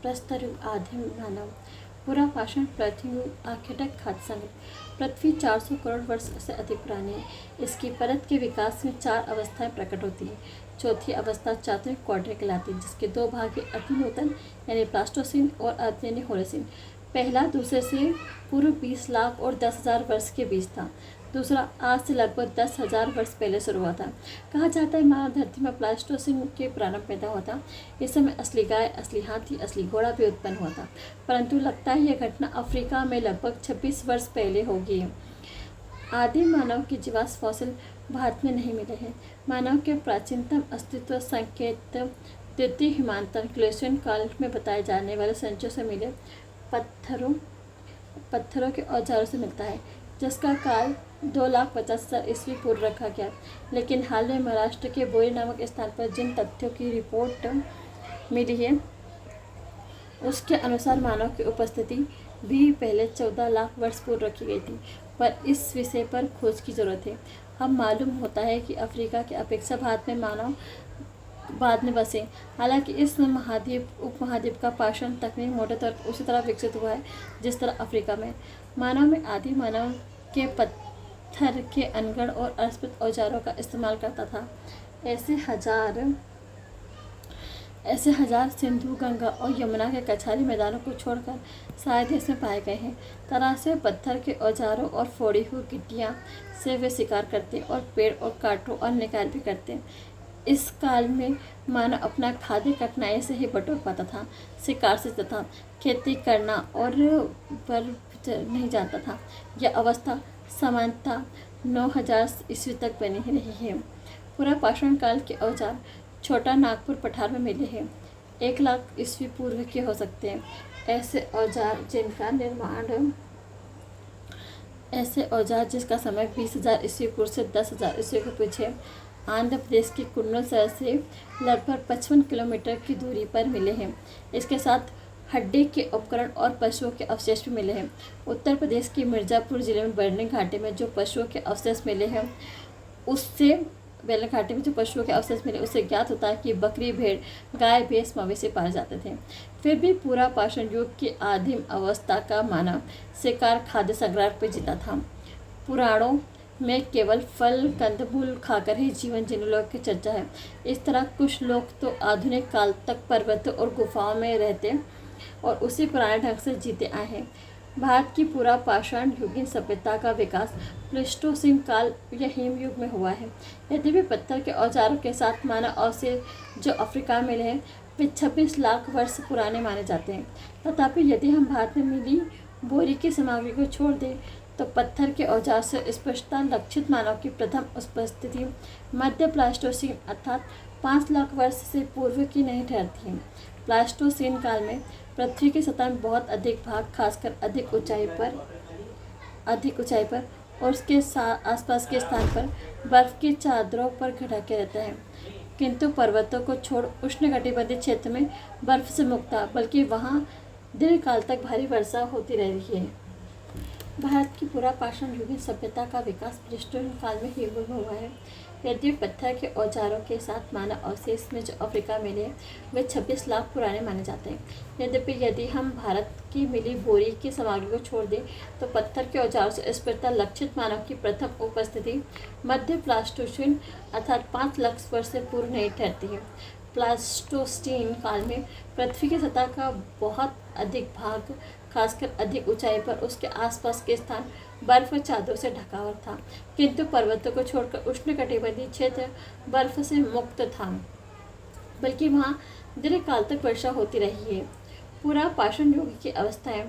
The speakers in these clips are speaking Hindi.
प्रस्तर युग आदिम मानव। पूरा पाषाण पृथ्वी युग आखेटक खाद्य संग्रह। पृथ्वी 400 करोड़ वर्ष से अधिक पुरानी है। इसकी परत के विकास में 4 अवस्थाएं प्रकट होती हैं। चौथी अवस्था चातुर्क क्वाड्रेंट कहलाती है, जिसके 2 भाग हैं, अतिनूतन यानी प्लास्टोसीन और अद्य यानी होलोसीन। पहला दूसरे से पूर्व 20 लाख और 10,000 वर्ष के बीच था। दूसरा आज से लगभग 10,000 वर्ष पहले शुरू हुआ था। कहा जाता है मानव धरती में प्लास्टोसीन के प्रारंभ पैदा हुआ था। इस समय असली गाय, असली हाथी, असली घोड़ा भी उत्पन्न हुआ था, परंतु लगता है यह घटना अफ्रीका में लगभग 26 वर्ष पहले होगी। आदिम मानव के जीवाश्म फॉसिल भारत में नहीं मिले हैं। मानव के प्राचीनतम अस्तित्व संकेत द्वितीय हिमांतन क्लेशियन काल में बताए जाने वाले संचयों से मिले पत्थरों के औजारों से मिलता है, जिसका काल 2,50,000 ईस्वी पूर्व रखा गया। लेकिन हाल में महाराष्ट्र के बोरी नामक स्थान पर जिन तथ्यों की रिपोर्ट मिली है, उसके अनुसार मानव की उपस्थिति भी पहले 14 लाख वर्ष पूर्व रखी गई थी, पर इस विषय पर खोज की जरूरत है। अब मालूम होता है कि अफ्रीका की अपेक्षा भारत में मानव बाद में बसे। हालांकि इस उपमहाद्वीप का पाषाण तकनीक मोटे तौर पर उसी तरह विकसित हुआ है जिस तरह अफ्रीका में। मानव में आदि मानव के पत्थर के अनगढ़ और अस्पष्ट औजारों का इस्तेमाल करता था। ऐसे हजार सिंधु, गंगा और यमुना के कछारी मैदानों को छोड़कर सारे देश में पाए गए हैं। तरासे पत्थर के औजारों और फोड़ी हुई गिट्टियाँ से वे शिकार करते और पेड़ और कांटों और निकाल भी करते। इस काल में मानव अपना खाद्य कठिनाई से ही बटोर पाता था, शिकार से तथा खेती करना और पर नहीं जानता था। यह अवस्था सामान्यतः 9,000 ईस्वी तक बनी ही रही है। पूरा पाषाण काल के औजार छोटा नागपुर पठार में मिले हैं। 1 लाख ईस्वी पूर्व के हो सकते हैं। ऐसे औजार जिसका समय 20,000 ईस्वी पूर्व से 10,000 ईस्वी के पीछे आंध्र प्रदेश के कुन्नूर शहर से लगभग 55 किलोमीटर की दूरी पर मिले हैं। इसके साथ हड्डी के उपकरण और पशुओं के अवशेष भी मिले हैं। उत्तर प्रदेश के मिर्ज़ापुर जिले में बैरनी घाटी में जो पशुओं के अवशेष मिले उससे ज्ञात होता है कि बकरी, भेड़, गाय, भैंस, मवेशी पाए जाते थे। फिर भी पूरा पाषाण युग की आदिम अवस्था का मानव शिकार खाद्य संग्रह पर जीता था। पुराणों में केवल फल कंदमूल खाकर ही जीवन जीने लोगों की चर्चा है। इस तरह कुछ लोग तो आधुनिक काल तक पर्वतों और गुफाओं में रहते और उसी पुराने ढंग से जीते आए हैं। भारत की पूरा पाषाण युगीन सभ्यता का विकास प्लेस्टोसीन काल या हिम युग में हुआ है। यद्यपि पत्थर के औजारों के साथ मानव अवशेष जो अफ्रीका में मिले हैं वे 26 लाख वर्ष पुराने माने जाते हैं। तथापि यदि हम भारत में मिली बोरी की सामग्री को छोड़ दें तो पत्थर के औजार से स्पष्टता लक्षित मानव की प्रथम उपस्थिति मध्य प्लास्टोसीन अर्थात 5 लाख वर्ष से पूर्व की नहीं ठहरती है। प्लास्टोसीन काल में पृथ्वी की सतह में बहुत अधिक भाग, खासकर अधिक ऊंचाई पर और उसके आसपास के स्थान पर बर्फ की चादरों पर ढके रहते हैं, किंतु पर्वतों को छोड़ उष्णकटिबंधीय क्षेत्र में बर्फ से मुक्त था, बल्कि वहाँ दीर्घकाल तक भारी वर्षा होती रह रही है। भारत की पूरा पाषाण युगीन सभ्यता का विकास प्लेस्टोसीन काल में ही हुआ है। यद्यपि पत्थर के औजारों के साथ मानव अवशेष में जो अफ्रीका मिले हैं वे 26 लाख पुराने माने जाते हैं। यदि हम भारत की मिली बोरी की सामग्री को छोड़ दें तो पत्थर के औजारों से स्पष्टता लक्षित मानव की प्रथम उपस्थिति मध्य प्लास्टोसीन अर्थात 5 लाख वर्ष से पूर्व नहीं ठहरती है। प्लास्टोसीन काल में पृथ्वी की सतह का बहुत अधिक भाग, खासकर अधिक ऊंचाई पर उसके आसपास के स्थान बर्फ और चादरों से ढका हुआ था, किंतु पर्वतों को छोड़कर उष्णकटिबंधीय क्षेत्र बर्फ से मुक्त था, बल्कि वहाँ दीर्घकाल तक वर्षा होती रही है। पूरा पाषाण युग की अवस्थाएं।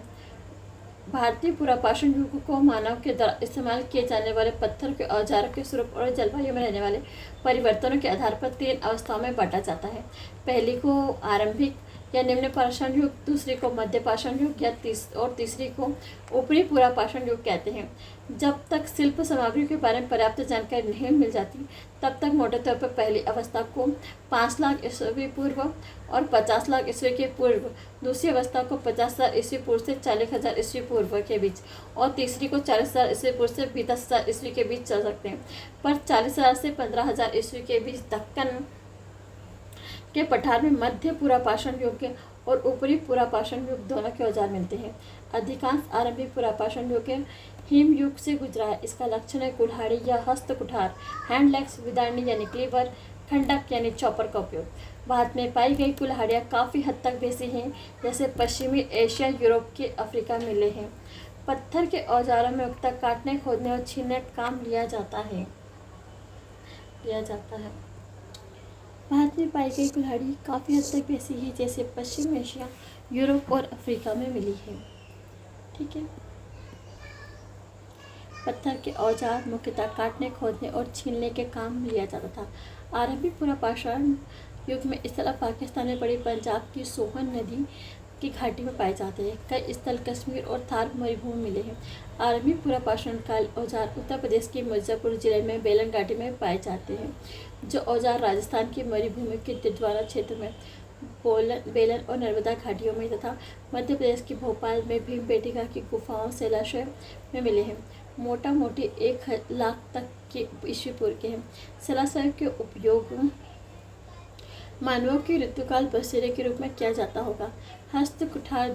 भारतीय पूरा पाषाण युग को मानव के द्वारा इस्तेमाल किए जाने वाले पत्थर के औजारों के स्वरूप और जलवायु में रहने वाले परिवर्तनों के आधार पर 3 अवस्थाओं में बांटा जाता है। पहली को आरंभिक या निम्न पाषाण युग, दूसरी को मध्य पाषाण युग और तीसरी को ऊपरी पूरा पाषाण युग कहते हैं। जब तक शिल्प सामग्री के बारे में पर्याप्त जानकारी नहीं मिल जाती तब तक मोटे तौर पर पहली अवस्था को 5 लाख ईस्वी पूर्व और 50 लाख ईस्वी के पूर्व, दूसरी अवस्था को 50,000 ईस्वी पूर्व से 40,000 ईस्वी पूर्व के बीच और तीसरी को 40,000 ईस्वी पूर्व से 20,000 ईस्वी के बीच चल सकते हैं। पर 40,000 से 15,000 ईस्वी के बीच दक्कन के पठार में मध्य पूरा पाषाण युग और ऊपरी पुरापाषाण युग दोनों के औजार मिलते हैं। अधिकांश आरंभिक पुरापाषाण युग हिम युग से गुजरा है। इसका लक्षण है कुल्हाड़ी या हस्त कुठार, हैंडलैक्स, विदारणी यानी क्लीवर, खंडक यानी चॉपर का उपयोग। भारत में पाई गई कुल्हाड़ियाँ काफ़ी हद तक वैसी हैं जैसे पश्चिमी एशिया, यूरोप के अफ्रीका मिले हैं। पत्थर के औजारों में मुख्यतः काटने, खोदने और छीनने का काम लिया जाता है। भारत में पाई गई कुल्हाड़ी काफ़ी हद तक वैसी ही जैसे पश्चिम एशिया, यूरोप और अफ्रीका में मिली है। ठीक है। पत्थर के औजार मुख्यतः काटने, खोदने और छीलने के काम लिया जाता था। आरंभिक पुरापाषाण युग में स्थल पाकिस्तान में पड़ी पंजाब की सोहन नदी की घाटी में पाए जाते हैं। कई स्थल कश्मीर और थार मरुभूमि मिले हैं। आरंभिक पुरापाषाण काल औजार उत्तर प्रदेश के मिर्जापुर जिले में बेलन घाटी में पाए जाते हैं। जो औजार राजस्थान की मरुभूमि के दिद्वारा क्षेत्र में बेलन और नर्मदा घाटियों में तथा मध्य प्रदेश के भोपाल में भीमबेटका की गुफाओं शैलाशय में मिले हैं। मोटा मोटी 1 लाख तक के ईस्वी पूर्व के हैं। शैलाशय के उपयोग मानवों के ऋतुकाल बसेरे के रूप में किया जाता होगा। हस्तकुठार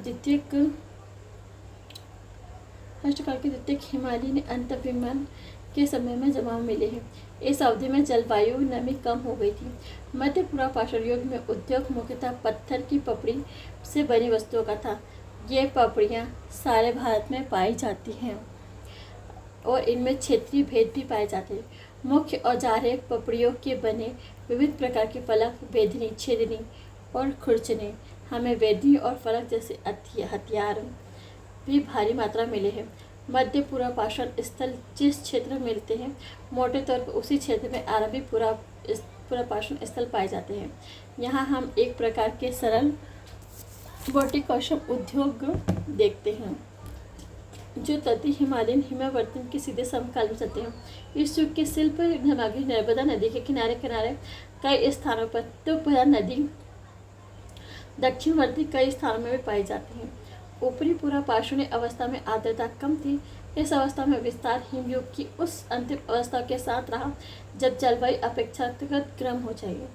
हस्तकाल के द्वितीयक हिमालयन अंतर्विमान के समय में जमाव मिले हैं। इस अवधि में जलवायु नमी कम हो गई थी। मध्य पुरापाषाण युग में उद्योग मुख्यतः पत्थर की पपड़ी से बनी वस्तुओं का था। ये पपड़ियाँ सारे भारत में पाई जाती हैं और इनमें क्षेत्रीय भेद भी पाए जाते हैं। मुख्य औजार है पपड़ियों के बने विविध प्रकार के फलक, बेधनी, छेदनी और खुरचने। हमें वेदी और फलक जैसे हथियार भी भारी मात्रा मिले हैं। मध्य पुरापाषाण स्थल जिस क्षेत्र में मिलते हैं मोटे तौर पर उसी क्षेत्र में आरंभिक पुरापाषाण स्थल पाए जाते हैं। यहाँ हम एक प्रकार के सरल बॉटिकौशल उद्योग देखते हैं जो तटीय हिमालयन हिमावर्तन के सीधे समकाल में चलते हैं। इस युग के शिल्प सामग्री नर्मदा नदी के किनारे किनारे कई स्थानों पर तुंगभद्रा नदी दक्षिणवर्ती कई स्थानों में भी पाई जाती हैं। ऊपरी पुरापाषाणी अवस्था में आर्द्रता कम थी। इस अवस्था में विस्तार हिमयुग की उस अंतिम अवस्था के साथ रहा जब जलवायु अपेक्षाकृत गर्म हो जाएगी।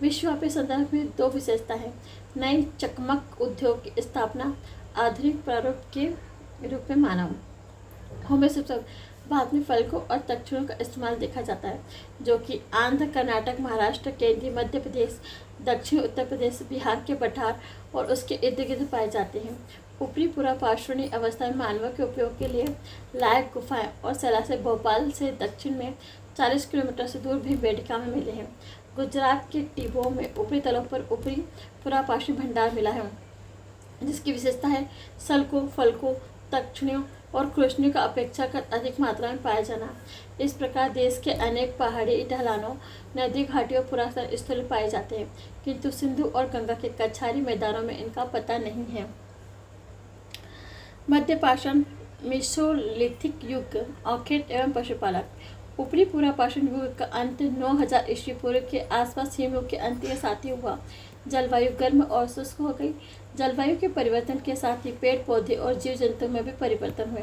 विश्वव्यापी संदर्भ में 2 विशेषता है। नई चकमक उद्योग की स्थापना आधुनिक प्रारूप के रूप में मानव होमे से भारत में फलकों और तक्षणों का इस्तेमाल देखा जाता है जो कि आंध्र, कर्नाटक, महाराष्ट्र, केंद्रीय मध्य प्रदेश, दक्षिण उत्तर प्रदेश, बिहार के पठार और उसके इर्द गिर्द पाए जाते हैं। ऊपरी पुरापाषाणी अवस्था में मानवों के उपयोग के लिए लायक गुफाएं और शैलाशय भोपाल से दक्षिण में 40 किलोमीटर से दूर भीमबेटका में मिले हैं। गुजरात के टिब्बो में ऊपरी तलों पर ऊपरी पुरापाषाणी भंडार मिला है जिसकी विशेषता है सल्कों, फलकों, तक्षणियों और खुरचनियों का अपेक्षाकृत अधिक मात्रा में पाया जाना। इस प्रकार देश के अनेक पहाड़ी ढलानों, नदी घाटियों, पुरातन स्थल पाए जाते हैं किंतु सिंधु और गंगा के कछारी मैदानों में इनका पता नहीं है। मध्यपाषाण मेसोलिथिक युग औखिट एवं पशुपालक। ऊपरी पुरापाषाण युग का अंत 9000 ईस्वी पूर्व के आसपास हिमयुग के अंत के साथ ही हुआ। जलवायु गर्म और शुष्क हो गई। जलवायु के परिवर्तन के साथ ही पेड़ पौधे और जीव जंतु में भी परिवर्तन हुए।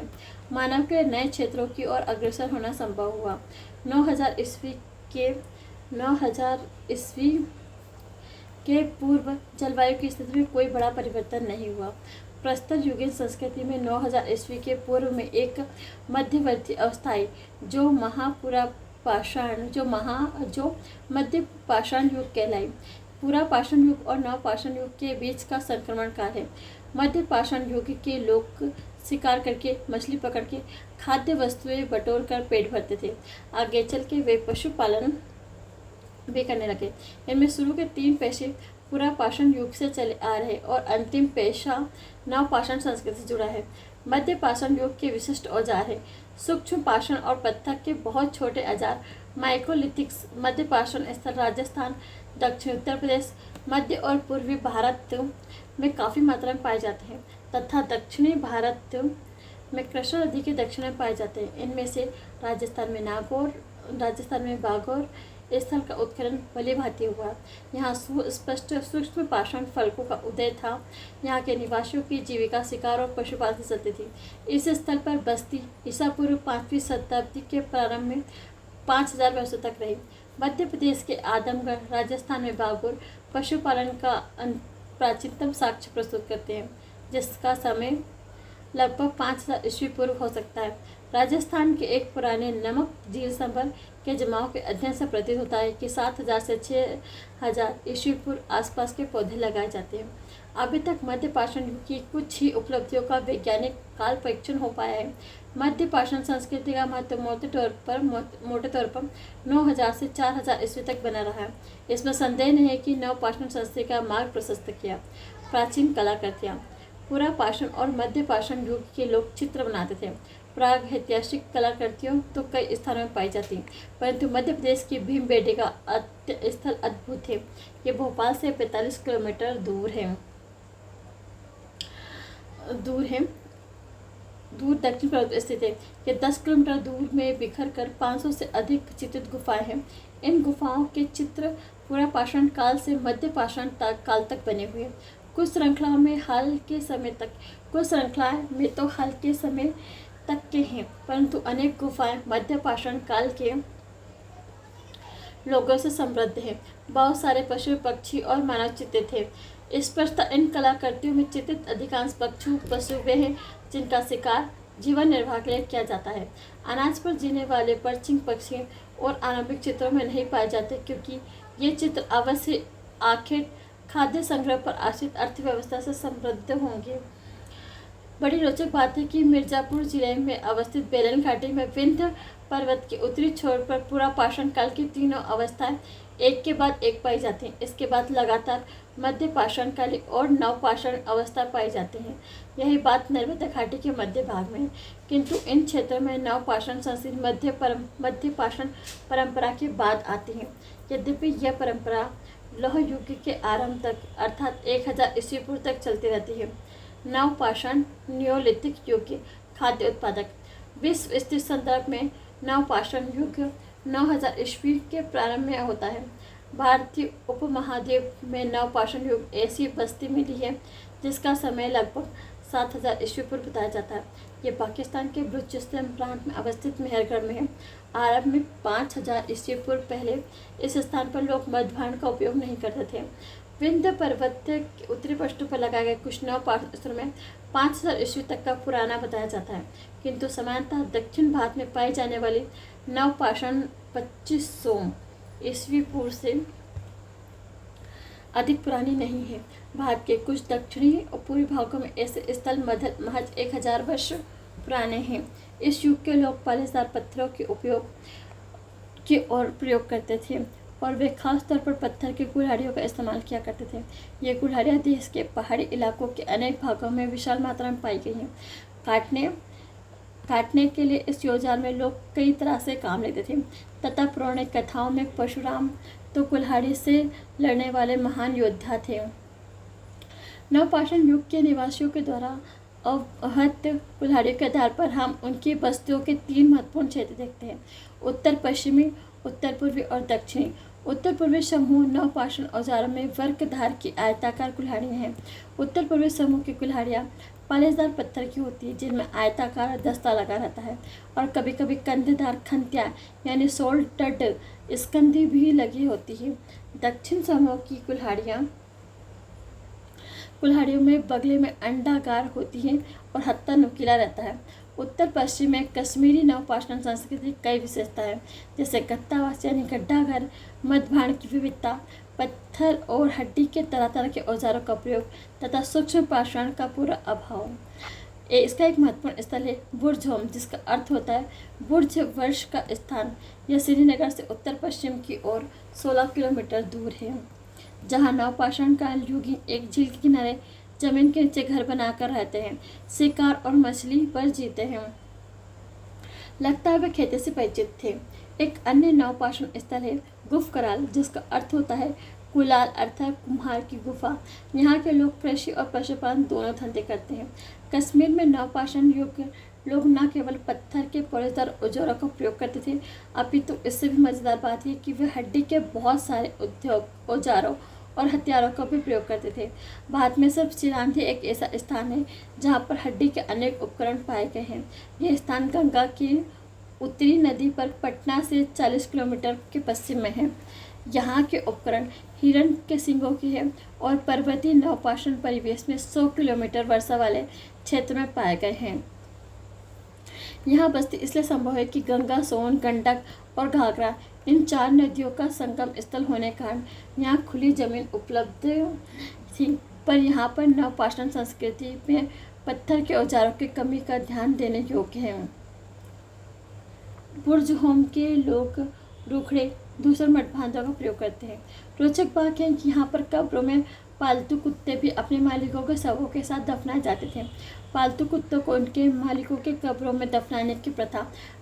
मानव के नए क्षेत्रों की ओर अग्रसर होना संभव हुआ। 9000 ईस्वी के पूर्व जलवायु की स्थिति में कोई बड़ा परिवर्तन नहीं हुआ। प्रस्तर युगीन संस्कृति में 9000 ईस्वी के पूर्व में एक मध्यवर्ती अवस्था आई जो मध्य पाषाण युग कहलाई। पुरापाषाण युग और नवपाषाण युग के बीच का संक्रमण काल है। मध्य पाषाण युग के लोग शिकार करके, मछली पकड़ के, खाद्य वस्तुएं बटोर कर पेट भरते थे। आगे चल के वे पशुपालन भी करने लगे। इनमें शुरू के 3 पेशे पुरापाषाण युग से चले आ रहे और अंतिम पेशा नवपाषाण संस्कृति से जुड़ा है। मध्य पाषाण युग के विशिष्ट औजार है सूक्ष्म पाषाण और पत्थर के बहुत छोटे औजार माइक्रोलिथिक्स। मध्य पाषाण स्थल राजस्थान, दक्षिण उत्तर प्रदेश, मध्य और पूर्वी भारत में काफ़ी मात्रा में पाए जाते हैं तथा दक्षिणी भारत में कृष्णा नदी के दक्षिण में पाए जाते हैं। इनमें से राजस्थान में बागौर स्थल का उत्खनन भली भांति हुआ। यहाँ सुस्पष्ट सूक्ष्म पाषाण फलकों का उदय था। यहाँ के निवासियों की जीविका शिकार और पशुपालन से चलती थी। इस स्थल पर बस्ती ईसा पूर्व 5वीं शताब्दी के प्रारंभ में 5000 वर्षों तक रही। मध्य प्रदेश के आदमगढ़, राजस्थान में बागौर पशुपालन का प्राचीनतम साक्ष्य प्रस्तुत करते हैं, जिसका समय लगभग 5000 ईस्वी पूर्व हो सकता है। राजस्थान के एक पुराने नमक झील संभल के जमाव के अध्ययन से प्रतीत होता है कि 7000 से 6000 ईस्वी पूर्व आसपास के पौधे लगाए जाते हैं। अभी तक मध्य पाषाण युग की कुछ ही उपलब्धियों का वैज्ञानिक काल परीक्षण हो पाया है। मध्य पाषाण संस्कृति का महत्व मोटे तौर पर 9000 से 4000 ईस्वी तक बना रहा है। इसमें संदेह नहीं है कि नव पाषाण संस्कृति का मार्ग प्रशस्त किया। प्राचीन कलाकृतियाँ। पूरा पाषाण और मध्य पाषाण युग के लोग चित्र बनाते थे। प्राग ऐतिहासिक कलाकृतियों तो कई स्थानों में पाई जाती, परंतु मध्य प्रदेश की भीमबेटका स्थल अद्भुत है। ये भोपाल से 45 किलोमीटर दूर दक्षिण पूर्व स्थित है। ये 10 किलोमीटर दूर में बिखर कर 500 से अधिक चित्रित गुफाएं हैं। इन गुफाओं के चित्र पूरा पाषाण काल से मध्य पाषाण काल तक बने हुए हैं। कुछ श्रृंखलाओं में हाल के समय तक के हैं, परंतु अनेक गुफाएं मध्य पाषाण काल के लोगों से समृद्ध हैं। बहुत सारे पशु पक्षी और मानव चित्रित थे। स्पष्टतः इन कलाकृतियों में चित्रित अधिकांश पशु वे हैं जिनका शिकार जीवन निर्वाह के लिए किया जाता है। अनाज पर जीने वाले परचिंग पक्षी और आरंभिक चित्रों में नहीं पाए जाते, क्योंकि ये चित्र अवश्य आखिर खाद्य संग्रह पर आश्रित अर्थव्यवस्था से समृद्ध होंगे। बड़ी रोचक बात है कि मिर्जापुर जिले में अवस्थित बेलन घाटी में विंध्य पर्वत के उत्तरी छोर पर पूरा पाषाण काल की तीनों अवस्थाएं एक के बाद एक पाई जाती हैं। इसके बाद लगातार मध्य पाषाण कालीन और नव पाषाण अवस्था पाई जाती हैं। यही बात नर्मदा घाटी के मध्य भाग में है, किंतु इन क्षेत्रों में नव पाषाण संस्कृति मध्य पाषाण परंपरा के बाद आती है। यद्यपि यह परंपरा लौह युग के आरंभ तक अर्थात 1000 ईस्वी पूर्व तक चलती रहती है। नव पाषाण नियोलिथिक युग के खाद्य उत्पादक। विश्व स्थित संदर्भ में नव पाषाण युग 9000 ईस्वी के प्रारंभ में होता है। भारतीय उपमहाद्वीप में नव पाषाण युग ऐसी बस्ती मिली है जिसका समय लगभग 7000 ईस्वी पूर्व बताया जाता है। ये पाकिस्तान के बलूचिस्तान प्रांत में अवस्थित मेहरगढ़ में है। आरब में 5000 ईस्वी पूर्व पहले इस स्थान पर लोग मध्यभाण का उपयोग नहीं करते थे। विंध्य पर्वत के उत्तरी पृष्ठ पर लगाए गए कुछ नव पाषाण स्थलों में 5000 ईस्वी तक का पुराना बताया जाता है, किंतु सामान्यतः दक्षिण भारत में पाई जाने वाली नव पाषाण 2500 ईस्वी पूर्व से अधिक पुरानी नहीं है। भारत के कुछ दक्षिणी और पूर्वी भागों में ऐसे स्थल महज 1000 वर्ष पुराने हैं। इस युग के लोग पालीदार पत्थरों के प्रयोग करते थे और वे खास तौर पर पत्थर की कुल्हाड़ियों का इस्तेमाल किया करते थे। ये कुल्हाड़ियाँ देश के पहाड़ी इलाकों के अनेक भागों में विशाल मात्रा में पाई गई हैं। काटने के लिए इस औजार में लोग कई तरह से काम लेते थे तथा पौराणिक कथाओं में परशुराम तो कुल्हाड़ी से लड़ने वाले महान योद्धा थे। नवपाषाण युग के निवासियों के द्वारा अवहत कुल्हाड़ियों के आधार पर हम उनकी बस्तियों के 3 महत्वपूर्ण क्षेत्र देखते हैं: उत्तर पश्चिमी, उत्तर पूर्वी और दक्षिणी। उत्तर पूर्वी समूह नवपाषाण औजारों में वर्गधार की आयताकार कुल्हाड़ियाँ हैं। उत्तर पूर्वी समूह की कुल्हाड़ियाँ पालेदार पत्थर की होती है जिनमें आयताकार दस्ता लगा रहता है और कभी कभी कंधेदार खंतियाँ यानी सोल्टड स्कंधी भी लगी होती है। दक्षिण समूह की कुल्हाड़ियों में बगले में अंडाकार होती है और हत्था नुकीला रहता है। उत्तर पश्चिम में कश्मीरी नवपाषाण संस्कृति की कई विशेषता है, जैसे गत्तावास यानी गड्ढा घर, मध्यभाण की विविधता, पत्थर और हड्डी के तरह तरह के औजारों का प्रयोग तथा सूक्ष्म पाषाण का पूरा अभाव। इसका एक महत्वपूर्ण स्थल है बुर्ज होम, जिसका अर्थ होता है बुर्ज वर्ष का स्थान। यह श्रीनगर से उत्तर पश्चिम की ओर 16 किलोमीटर दूर है, जहाँ नवपाषाण काल युगी एक झील के किनारे जमीन के नीचे घर बनाकर रहते हैं, शिकार और मछली पर जीते हैं। लगता है वे खेती से परिचित थे। एक अन्य नवपाषाण स्थल है गुफकराल, जिसका अर्थ होता है कुलाल अर्थात कुम्हार की गुफा। यहाँ के लोग कृषि और पशुपालन दोनों धंधे करते हैं। कश्मीर में नवपाषाण युग के लोग न केवल पत्थर के पौड़ेदार औजारों का प्रयोग करते थे, अपितु इससे भी मजेदार बात है कि वे हड्डी के बहुत सारे औजारों और हथियारों का भी प्रयोग करते थे। भारत में सिर्फ चिरांदी एक ऐसा स्थान है जहाँ पर हड्डी के अनेक उपकरण पाए गए हैं। यह स्थान गंगा की उत्तरी नदी पर पटना से 40 किलोमीटर के पश्चिम में है। यहाँ के उपकरण हिरण के सींगों के हैं और पर्वतीय नवपाषाण परिवेश में 100 किलोमीटर वर्षा वाले क्षेत्र में पाए गए हैं। यहाँ बस्ती इसलिए संभव है कि गंगा, सोन, गंडक और घाघरा इन 4 नदियों का संगम स्थल होने के कारण यहाँ खुली जमीन उपलब्ध थी। पर यहाँ पर नवपाषाण संस्कृति में पत्थर के औजारों की कमी का ध्यान देने योग्य है। बुर्ज होम के लोग रूखड़े दूसरे मडभांडों का प्रयोग करते हैं। रोचक बात है कि यहाँ पर कब्रों में पालतू कुत्ते भी अपने मालिकों के शवों के साथ दफनाए जाते थे। पालतू कुत्तों को उनके मालिकों के कब्रों में दफनाने की प्रथा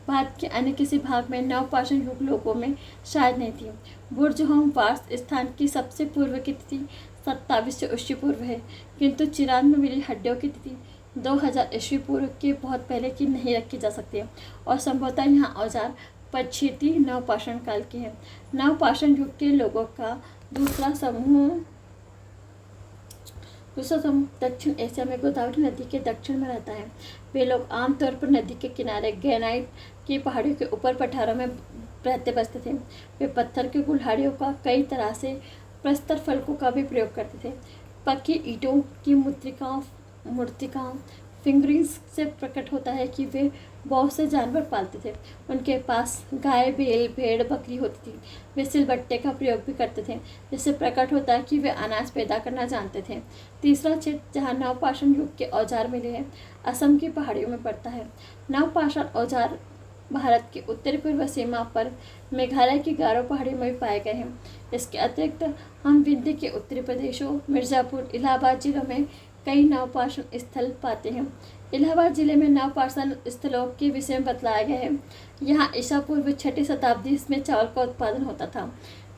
भारत के अन्य किसी भाग में नवपाषाण युग लोगों में शायद नहीं थी। बुर्ज होम वास स्थान की सबसे पूर्व की तिथि 27 ईस्वी पूर्व है, किंतु चिराग में मिली हड्डियों की तिथि 2000 ईस्वी पूर्व के बहुत पहले की नहीं रखी जा सकती है और संभवतः यहाँ औजार पछेती नवपाषाण काल के हैं। नवपाषाण युग के लोगों का दूसरा समूह दक्षिण एशिया में गोदावरी नदी के दक्षिण में रहता है। वे लोग आमतौर पर नदी के किनारे ग्रेनाइट की पहाड़ियों के ऊपर पठारों में रहते बसते थे। वे पत्थर की कुल्हाड़ियों का कई तरह से प्रस्तर फलकों का भी प्रयोग करते थे। पक्की ईंटों की मूर्तिकाओं फिंगरिंग्स से प्रकट होता है कि वे बहुत से जानवर पालते थे। उनके पास गाय, बैल, भेड़, बकरी होती थी। वे सिलबट्टे का प्रयोग भी करते थे, जिससे प्रकट होता है कि वे अनाज पैदा करना जानते थे। तीसरा क्षेत्र जहाँ नवपाषाण युग के औजार मिले हैं असम की पहाड़ियों में पड़ता है। नवपाषाण औजार भारत की उत्तर पूर्व सीमा पर मेघालय की गारो पहाड़ियों में भी पाए गए हैं। इसके अतिरिक्त हम विंध्य के उत्तरी प्रदेशों, मिर्ज़ापुर, इलाहाबाद जिलों में कई नवपाषाण स्थल पाते हैं। इलाहाबाद जिले में नवपाषाण स्थलों के विषय में बतलाया गया है। यहाँ ईसा पूर्व 6वीं शताब्दी में चावल का उत्पादन होता था।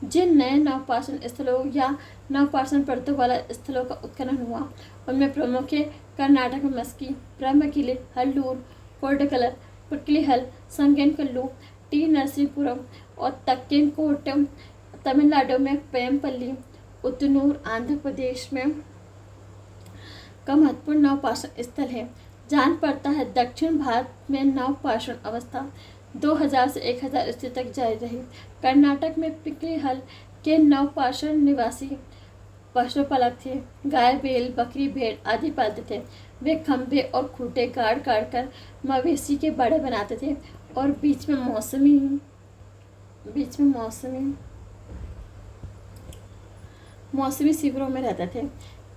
जिन नए नवपाषाण स्थलों या नवपाषाण परतों वाला स्थलों का उत्खनन हुआ उनमें प्रमुख है कर्नाटक में मस्की, ब्रह्मगिरी, हल्लूर, कोडकलर, पुटलिहल, संगेनकल्लू, टी नरसिंहपुरम और तक्केनकोटम। तमिलनाडु में पेमपल्ली, उतनूर, आंध्र प्रदेश में का महत्वपूर्ण नवपाषाण स्थल है। जान पड़ता है दक्षिण भारत में नवपाषाण अवस्था 2000 से 1000 ईस्वी तक जारी रही। कर्नाटक में पिकलीहल के नवपाषाण निवासी पशुपालक थे। गाय, बैल, बकरी, भेड़ आदि पालते थे। वे खंभे और खूंटे गाड़ कर मवेशी के बाड़े बनाते थे और बीच में मौसमी शिविरों में रहते थे।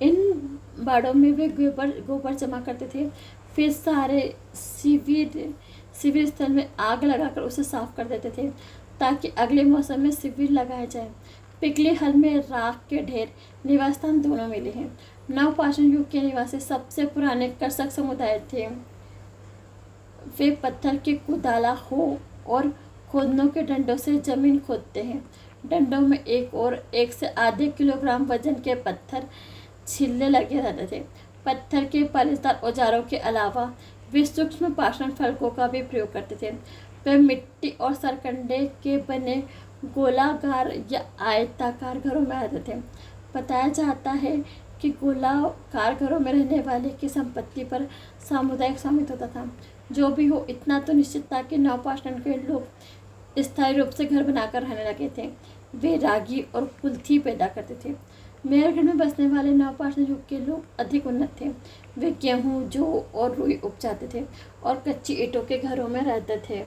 इन बाड़ों में वे गोबर जमा करते थे, फिर सारे शिविर स्थल में आग लगाकर उसे साफ कर देते थे ताकि अगले मौसम में शिविर लगाए जाए। पिकली हल में राख के ढेर, निवास स्थान दोनों मिले हैं। नवपाषाण युग के निवासी सबसे पुराने कृषक समुदाय थे। वे पत्थर के कुदाला हो और खोदनों के डंडों से जमीन खोदते हैं। डंडों में एक से आधे किलोग्राम वजन के पत्थर छिल्ले लगे रहते थे। पत्थर के पालिशदार औजारों के अलावा वे सूक्ष्म पाषाण फलकों का भी प्रयोग करते थे। वे मिट्टी और सरकंडे के बने गोलाकार या आयताकार घरों में रहते थे। बताया जाता है कि गोलाकार घरों में रहने वाले की संपत्ति पर सामुदायिक स्वामित्व होता था। जो भी हो, इतना तो निश्चित था कि नवपाषाण के लोग स्थायी रूप से घर बनाकर रहने लगे थे। वे रागी और कुल्थी पैदा करते थे। मेहरगढ़ में बसने वाले नवपाषाण युग के लोग अधिक उन्नत थे। वे गेहूँ, जौ और रुई उपजाते थे और कच्ची ईंटों के घरों में रहते थे।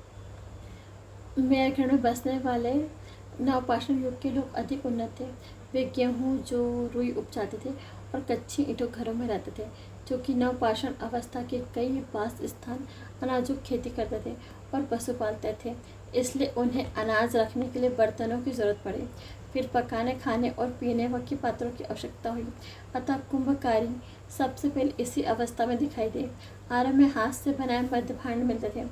मेहरगढ़ में बसने वाले नवपाषाण युग के लोग अधिक उन्नत थे। वे गेहूँ, जौ, रुई उपजाते थे और कच्ची ईंटों घरों में रहते थे, जो कि नवपाषाण अवस्था के कई वास स्थान अनाजों की खेती करते थे और पशु पालते थे। इसलिए उन्हें अनाज रखने के लिए बर्तनों की जरूरत पड़ी। फिर पकाने, खाने और पीने के पात्रों की आवश्यकता हुई। अतः कुंभकारी सबसे पहले इसी अवस्था में दिखाई दे। आरंभ में हाथ से बनाए मध्यभांड मिलते थे।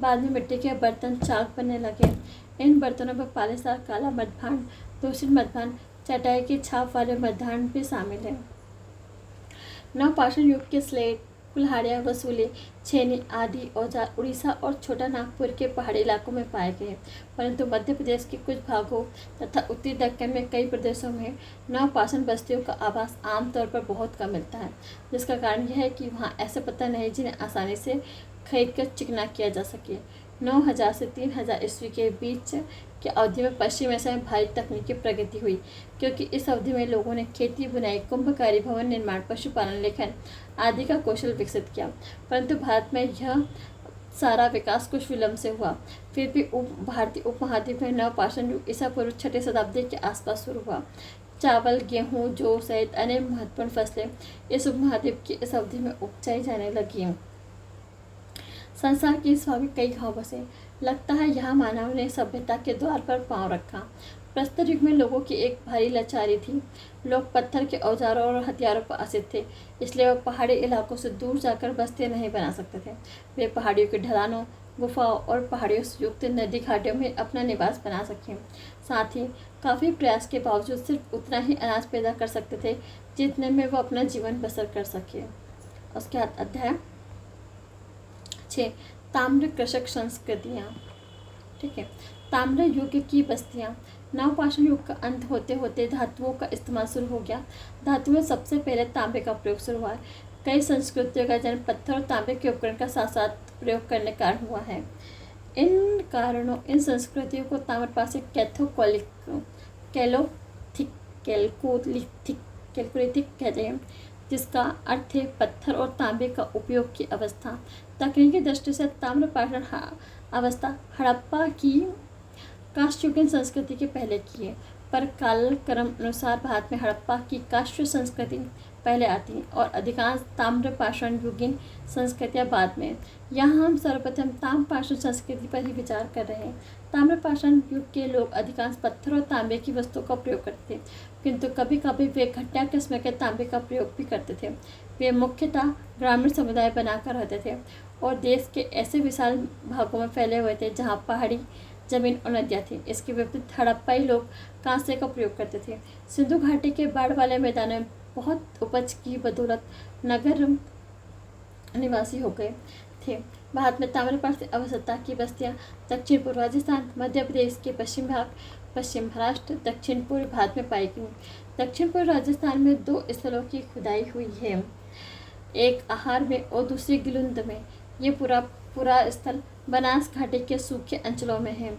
बाद में मिट्टी के बर्तन चाक बनने लगे। इन बर्तनों में पालिशदार काला मध्यभांड, दूषित मध्यभांड, चटाई की छाप वाले मध्यभांड भी शामिल है। नवपाषाण युग के स्लेट, कुल्हाड़ियाँ, वसूली, छेनी आदि औजार उड़ीसा और छोटा नागपुर के पहाड़ी इलाकों में पाए गए, परंतु मध्य प्रदेश के कुछ भागों तथा उत्तरी दक्कन में कई प्रदेशों में नवपाषाण बस्तियों का आवास आमतौर पर बहुत कम मिलता है, जिसका कारण यह है कि वहाँ ऐसे पत्थर नहीं जिन्हें आसानी से खरीद कर चिकना किया जा सके। 9000 से 3000 ईस्वी के बीच की अवधि में पश्चिम एशिया में भारी तकनीकी प्रगति हुई, क्योंकि इस अवधि में लोगों ने खेती, बुनाई, कुंभकारी, भवन निर्माण, पशुपालन, लेखन आदि का कौशल विकसित किया। परंतु भारत में यह सारा विकास कुछ विलंब से हुआ। फिर भी भारतीय उपमहाद्वीप में नवपाषाण युग ईसा पूर्व 6ठी शताब्दी के आसपास शुरू हुआ। चावल, गेहूं, जौ सहित अन्य महत्वपूर्ण फसलें इस उपमहाद्वीप की इस अवधि में उपजाई जाने लगी। संसार की इस भाग में कई गांव बसे। लगता है यहाँ मानव ने सभ्यता के द्वार पर पांव रखा। प्रस्तुत युग में लोगों की एक भारी लाचारी थी। लोग पत्थर के औजारों और हथियारों पर आश्रित थे, इसलिए वह पहाड़ी इलाकों से दूर जाकर बस्तियां नहीं बना सकते थे। वे पहाड़ियों के ढलानों, गुफाओं और पहाड़ियों से युक्त नदी घाटियों में अपना निवास बना सकें। साथ ही काफ़ी प्रयास के बावजूद सिर्फ उतना ही अनाज पैदा कर सकते थे जितने में वह अपना जीवन बसर कर सके। उसके बाद अध्याय 6, ताम्र कृषक संस्कृतियाँ। ठीक है, ताम्र युग की बस्तियाँ। नवपाषाण युग का अंत होते होते धातुओं का इस्तेमाल शुरू हो गया। धातु में सबसे पहले तांबे का प्रयोग शुरू हुआ। कई संस्कृतियों का जन्म पत्थर और तांबे के उपकरण का साथ साथ प्रयोग करने के कारण हुआ है। इन संस्कृतियों को ताम्रपाषाण कैलोलिथिक कहते हैं, जिसका अर्थ है पत्थर और तांबे का उपयोग की अवस्था। तकनीकी दृष्टि से ताम्रपाषाण अवस्था हड़प्पा की कांस्ययुगीन संस्कृति के पहले की है, पर कालक्रम अनुसार भारत में हड़प्पा की कांस्य संस्कृति पहले आती है और अधिकांश ताम्रपाषाण युगीन संस्कृतियाँ बाद में। यहाँ हम सर्वप्रथम ताम्रपाषाण संस्कृति पर ही विचार कर रहे हैं। ताम्रपाषाण युग के लोग अधिकांश पत्थर और तांबे की वस्तुओं का प्रयोग करते थे, किंतु कभी कभी वे घटिया किस्म के तांबे का प्रयोग भी करते थे। वे मुख्यतः ग्रामीण समुदाय बनाकर रहते थे और देश के ऐसे विशाल भागों में फैले हुए थे जहाँ पहाड़ी जमीन और नदियाँ थी। इसके विपरीत हड़प्पाई लोग कांसे का प्रयोग करते थे। सिंधु घाटी के बाढ़ वाले मैदानों में बहुत उपज की बदौलत नगर निवासी हो गए थे। भारत में ताम्रपाषाण अवस्था की बस्तियाँ दक्षिण पूर्व राजस्थान, मध्य प्रदेश के पश्चिम भाग, पश्चिम महाराष्ट्र, दक्षिण पूर्व भारत में पाई गई। दक्षिण पूर्व राजस्थान में 2 स्थलों की खुदाई हुई है, एक आहार में और दूसरी गिलुंद में। ये पूरा स्थल बनास घाटी के सूखे अंचलों में है।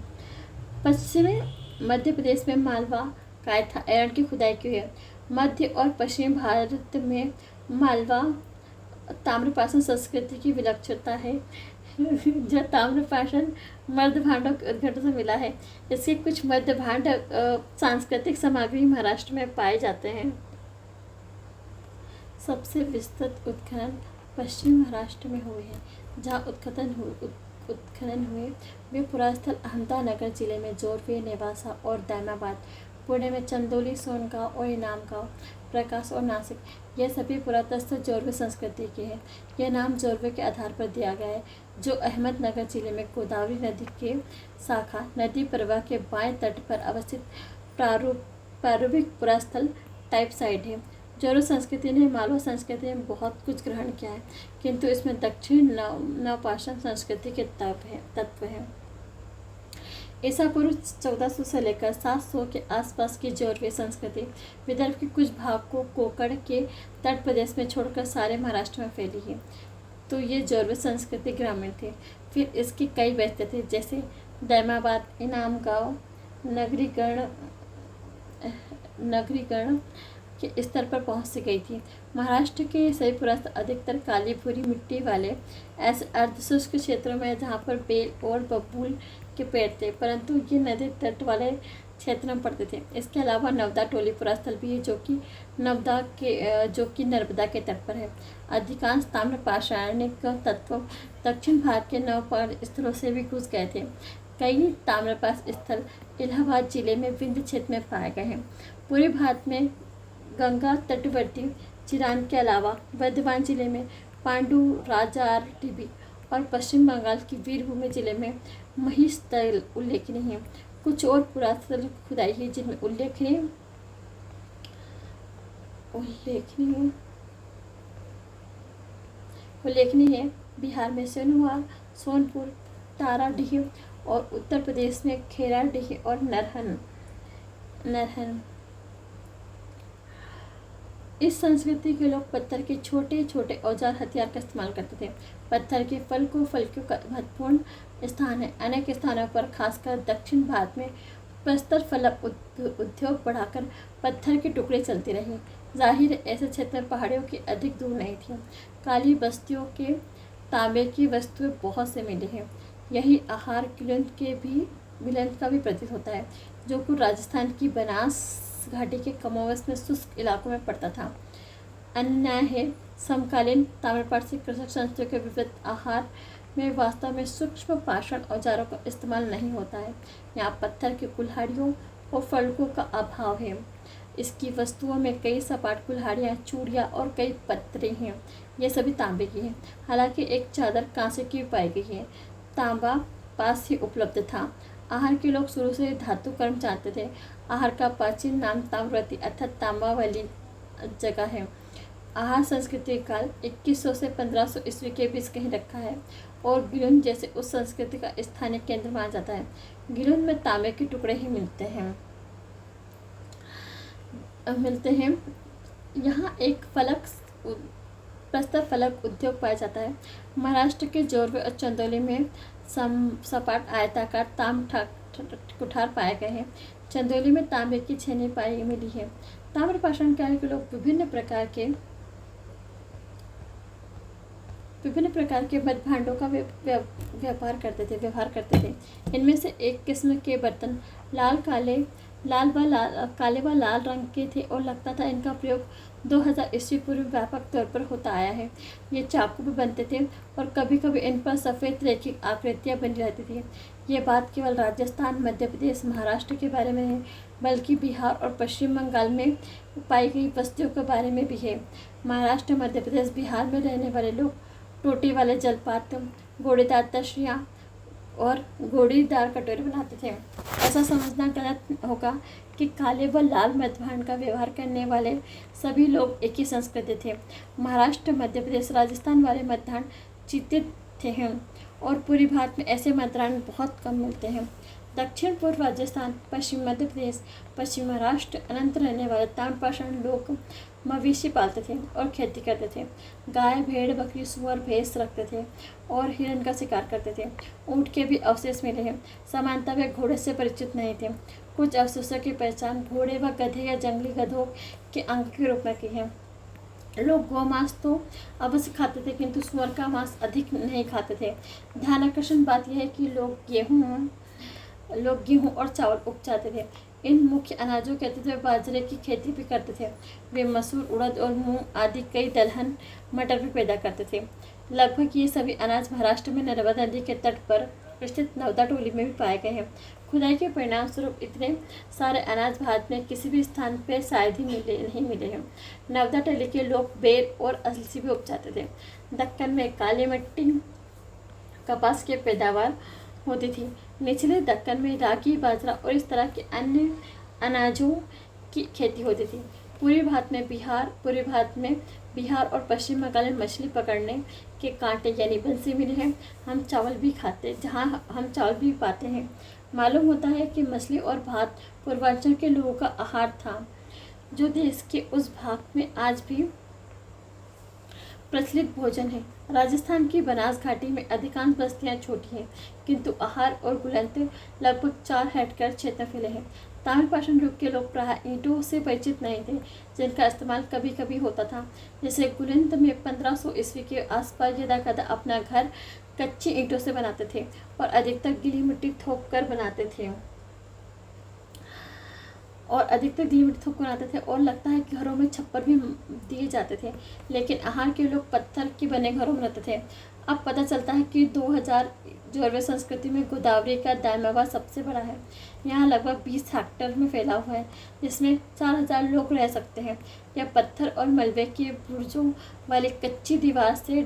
पश्चिमी मध्य प्रदेश में मालवा, कायथा, एरन की खुदाई की हुई है। मध्य और पश्चिमी भारत में मालवा ताम्रपाषाण संस्कृति की विलक्षणता है, जो ताम्रपाषाण मर्दभांडों के उद्घाटन से मिला है। इसके कुछ मर्दभांड सांस्कृतिक सामग्री महाराष्ट्र में पाए जाते हैं। सबसे विस्तृत उत्खनन पश्चिमी महाराष्ट्र में हुए हैं, जहाँ उत्खनन हुए वे पुरास्थल अहमदानगर जिले में जोरवे, नेवासा और दैमाबाद, पुणे में चंदौली, सोनगांव और इनामगांव, प्रकाश और नासिक, यह सभी पुरातत्व जोरवे संस्कृति के हैं। यह नाम जोरवे के आधार पर दिया गया है, जो अहमदनगर जिले में गोदावरी नदी के शाखा नदी प्रवाह के बाएं तट पर अवस्थित प्रारूपिक पुरास्थल टाइप साइट है। जोरो संस्कृति ने मालवा संस्कृति में बहुत कुछ ग्रहण किया है, किंतु इसमें दक्षिण नवपाषाण संस्कृति के तत्व हैं। ईसा पूर्व 1400 से लेकर 700 के आसपास की जोरवे संस्कृति विदर्भ के कुछ भाग को कोकण के तट प्रदेश में छोड़कर सारे महाराष्ट्र में फैली है। तो ये जोरवे संस्कृति ग्रामीण थी। फिर इसकी कई व्यस्तें थी, जैसे दैमाबाद, इनामगांव, नगरीगण के स्तर पर पहुंच गई थी। महाराष्ट्र के सभी पुरातन अधिकतर काली भूरी मिट्टी वाले ऐसे अर्धशुष्क क्षेत्रों में जहां पर बेल और बबूल के पेड़ थे, परंतु ये नदी तट वाले क्षेत्र में पड़ते थे। इसके अलावा नवदा टोली पुरास्थल भी है, जो कि नर्मदा के तट पर है। अधिकांश ताम्रपाषाणिक तत्व दक्षिण भारत के नवपाषाण स्थलों से भी घुस गए थे। कई ताम्रपाषाण स्थल इलाहाबाद जिले में विंध्य क्षेत्र में पाए गए हैं। पूर्वी भारत में गंगा तटवर्ती चिरान के अलावा वर्धमान जिले में पांडु राजार टीबी और पश्चिम बंगाल की वीरभूमि जिले में महिष तैल उल्लेखनीय है। कुछ और पुरातत्व खुदाई है जिनमें उल्लेखनीय है बिहार में सोनवार, सोनपुर, ताराडीह और उत्तर प्रदेश में खेराडीह और नरहन। इस संस्कृति के लोग पत्थर के छोटे छोटे औजार हथियार का इस्तेमाल करते थे। पत्थर के फलकों का महत्वपूर्ण स्थान है। अनेक स्थानों पर खासकर दक्षिण भारत में प्रस्तर फलक उद्योग बढ़ाकर पत्थर के टुकड़े चलते रहे। जाहिर है ऐसे क्षेत्र में पहाड़ियों की अधिक दूर नहीं थी। काली बस्तियों के तांबे की वस्तुएं बहुत से मिली हैं। यही आहार मिलन का भी प्रतीत होता है, जो कि राजस्थान की बनास घाटी के कमोवेश में शुष्क इलाकों में पड़ता था। अन्य है समकालीन ताम्रपाषाण कृषक संस्कृतियों के विविध आहार में वास्तव में सूक्ष्म पाषाण औजारों का इस्तेमाल नहीं होता है। यहाँ पत्थर के कुल्हाड़ियों और फलकों का अभाव है। इसकी वस्तुओं में कई सपाट कुल्हाड़ियाँ, चूड़ियाँ और कई पत्रे हैं। ये सभी तांबे की हैं। हालांकि एक चादर कांसे की पाई गई है। तांबा पास ही उपलब्ध था। आहार के लोग शुरू से धातु कर्म जानते थे। आहार का प्राचीन नाम ताम्रवती अर्थात तांबा वाली जगह है। आहार संस्कृति काल 2100 से 1500 ईस्वी के बीच कहीं रखा है और गिलुन जैसे उस संस्कृति का स्थानीय केंद्र माना जाता है। गिलुन में तांबे के टुकड़े ही मिलते हैं। यहाँ एक प्रस्तर फलक उद्योग पाया जाता है। महाराष्ट्र के जोरवे और चंदौली में सपाट आयताकार कुठार पाए गए हैं। चंदौली में तांबे की छेनी मिली है। ताम्रपाषाण काल के लोग विभिन्न प्रकार के मृत भांडों का व्यवहार करते थे। इनमें से एक किस्म के बर्तन काले व लाल रंग के थे और लगता था इनका प्रयोग 2000 ईस्वी पूर्व व्यापक तौर पर होता आया है। ये चाकू भी बनते थे और कभी कभी इन पर सफ़ेद रेखिक आकृतियाँ बनी रहती थी। ये बात केवल राजस्थान, मध्य प्रदेश, महाराष्ट्र के बारे में नहीं, बल्कि बिहार और पश्चिम बंगाल में पाई गई बस्तियों के बारे में भी है। महाराष्ट्र, मध्य प्रदेश, बिहार में रहने वाले लोग टोटी वाले जलपात, घोड़ेदार तशरियाँ और घोड़ीदार कटोरे बनाते थे। ऐसा समझना गलत होगा कि काले व लाल मृदभांड का व्यवहार करने वाले सभी लोग एक ही संस्कृति थे। महाराष्ट्र, मध्य प्रदेश, राजस्थान वाले मृदभांड चित्रित थे हैं और पूर्वी भारत में ऐसे मृदभांड बहुत कम मिलते हैं। दक्षिण पूर्व राजस्थान, पश्चिम मध्य प्रदेश, पश्चिम महाराष्ट्र अनंत रहने वाले ताम्रपाषाण लोग मवेशी पालते थे और खेती करते थे। गाय, भेड़, बकरी, सुअर, भैंस रखते थे और हिरण का शिकार करते थे। ऊँट के भी अवशेष मिले हैं। सामान्यतः वे घोड़े से परिचित नहीं थे। कुछ अवशेषों की पहचान घोड़े व गधे या जंगली गधों के अंग के रूप में की है। लोग गौमांस तो अवश्य खाते थे, किंतु सुअर का मांस अधिक नहीं खाते थे। ध्यान आकर्षण बात यह है कि लोग गेहूँ और चावल उपजाते थे। इन मुख्य अनाजों के अतिरिक्त बाजरे की खेती भी करते थे। वे मसूर, उड़द और मूंग आदि कई दलहन, मटर भी पैदा करते थे। लगभग ये सभी अनाज महाराष्ट्र में नर्मदा नदी के तट पर स्थित नवदा टोली में भी पाए गए हैं। खुदाई के परिणाम स्वरूप इतने सारे अनाज भारत में किसी भी स्थान पर शायद ही नहीं मिले हैं। नवदा टोली के लोग बेर और अलसी भी उपजाते थे। दक्कन में काली मिट्टी, कपास की पैदावार होती थी। निचले दक्कन में रागी, बाजरा और इस तरह के अन्य अनाजों की खेती होती थी। पूर्वी भारत में बिहार और पश्चिम बंगाल में मछली पकड़ने के कांटे यानी बंसी मिले हैं। हम चावल भी पाते हैं। मालूम होता है कि मछली और भात पूर्वांचल के लोगों का आहार था, जो देश के उस भाग में आज भी प्रचलित भोजन है। राजस्थान की बनास घाटी में अधिकांश बस्तियां छोटी हैं, किंतु आहार और गुलंत लगभग 4 हेक्टेयर क्षेत्र फैले हैं। ताम्रपाषाण युग के लोग प्रायः ईंटों से परिचित नहीं थे, जिनका इस्तेमाल कभी कभी होता था। जैसे गुलिंत में 1500 ईस्वी के आसपास यदाकदा अपना घर कच्ची ईंटों से बनाते थे और अधिकतर गीली मिट्टी थोप कर बनाते थे और लगता है कि घरों में छप्पर भी दिए जाते थे। लेकिन आहार के लोग पत्थर के बने घरों में रहते थे। अब पता चलता है कि 2000 जोरवे संस्कृति में गोदावरी का दायमावा सबसे बड़ा है। यहाँ लगभग 20 हेक्टेयर में फैला हुआ है, जिसमें 4000 लोग रह सकते हैं। यह पत्थर और मलबे के बुर्जों वाली कच्ची दीवार से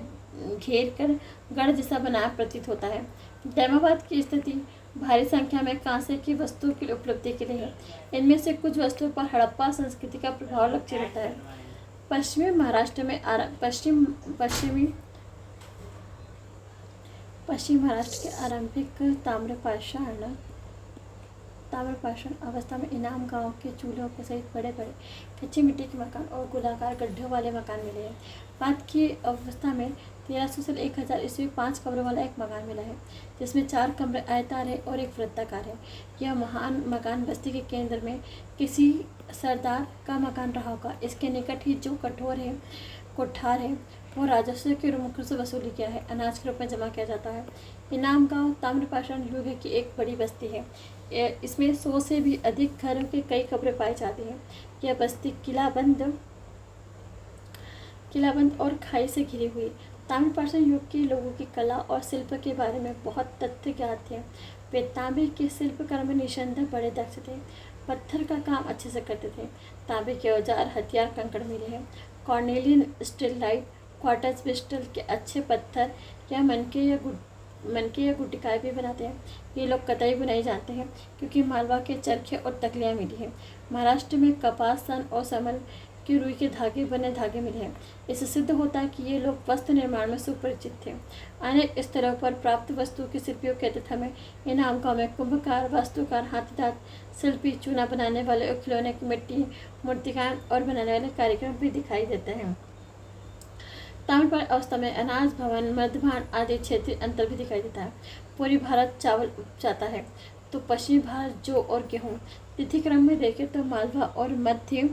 घेर कर गढ़ जैसा बनाया प्रतीत होता है। दायमाबाद की स्थिति भारी संख्या में कांसे की वस्तुओं की उपलब्धि के लिए है। इनमें से कुछ वस्तुओं पर हड़प्पा संस्कृति का प्रभाव लक्षित होता है। पश्चिमी महाराष्ट्र के आरंभिक ताम्रपाषाण ताम्रपाषाण अवस्था में इनाम गांव के चूल्हों के सहित बड़े बड़े कच्ची मिट्टी के मकान और गोलाकार गड्ढों वाले मकान मिले हैं। बाद की अवस्था में 1300 से 1000 ईस्वी 5 कमरों वाला एक मकान मिला है, जिसमें 4 कमरे आयताकार है और एक वृत्ताकार है। यह महान मकान बस्ती के केंद्र में किसी सरदार का मकान रहा होगा। इसके निकट ही जो कोठार है वो राजस्व के मुख से वसूली किया है, अनाज के रूप में जमा किया जाता है। इनाम गांव ताम्रपाषाण युग की एक बड़ी बस्ती है। इसमें 100 से भी अधिक घरों के कई कब्रें पाई जाती हैं। यह बस्ती किलाबंद और खाई से घिरी हुई। ताम्रपाषाण युग के लोगों की कला और शिल्प के बारे में बहुत तथ्य ज्ञात थे। वे तांबे के शिल्पकर्म में निसंदेह बड़े दक्ष थे। पत्थर का काम अच्छे से करते थे। तांबे के औजार, हथियार, कंकड़ मिले हैं। कॉर्नेलियन स्टेलाइट, क्वार्ट्ज क्रिस्टल के अच्छे पत्थर या मनके या गुटिकाएँ भी बनाते हैं। ये लोग कताई बुनाई जानते हैं, क्योंकि मालवा के चरखे और तकलियाँ मिली हैं। महाराष्ट्र में कपास, सन और समल की रुई के बने धागे मिले हैं। इससे सिद्ध होता है कि ये लोग वस्त्र निर्माण में सुपरिचित थे। अनेक स्तरों पर प्राप्त वस्तुओं के शिल्पियों के तथा में इनाम गाँव में कुंभकार, वास्तुकार, हाथीदार, शिल्पी, चूना बनाने वाले और खिलौने की मिट्टी, मूर्तिकाएं और बनाने वाले कार्यक्रम भी दिखाई देते हैं। ताम्रपाषाण अवस्था में अनाज भवन, मध्यभांड आदि क्षेत्रीय अंतर भी दिखाई देता है। पूर्वी भारत चावल उपजाता है तो पश्चिमी भारत जौ और गेहूँ। तिथि क्रम में देखें तो मालवा और मध्य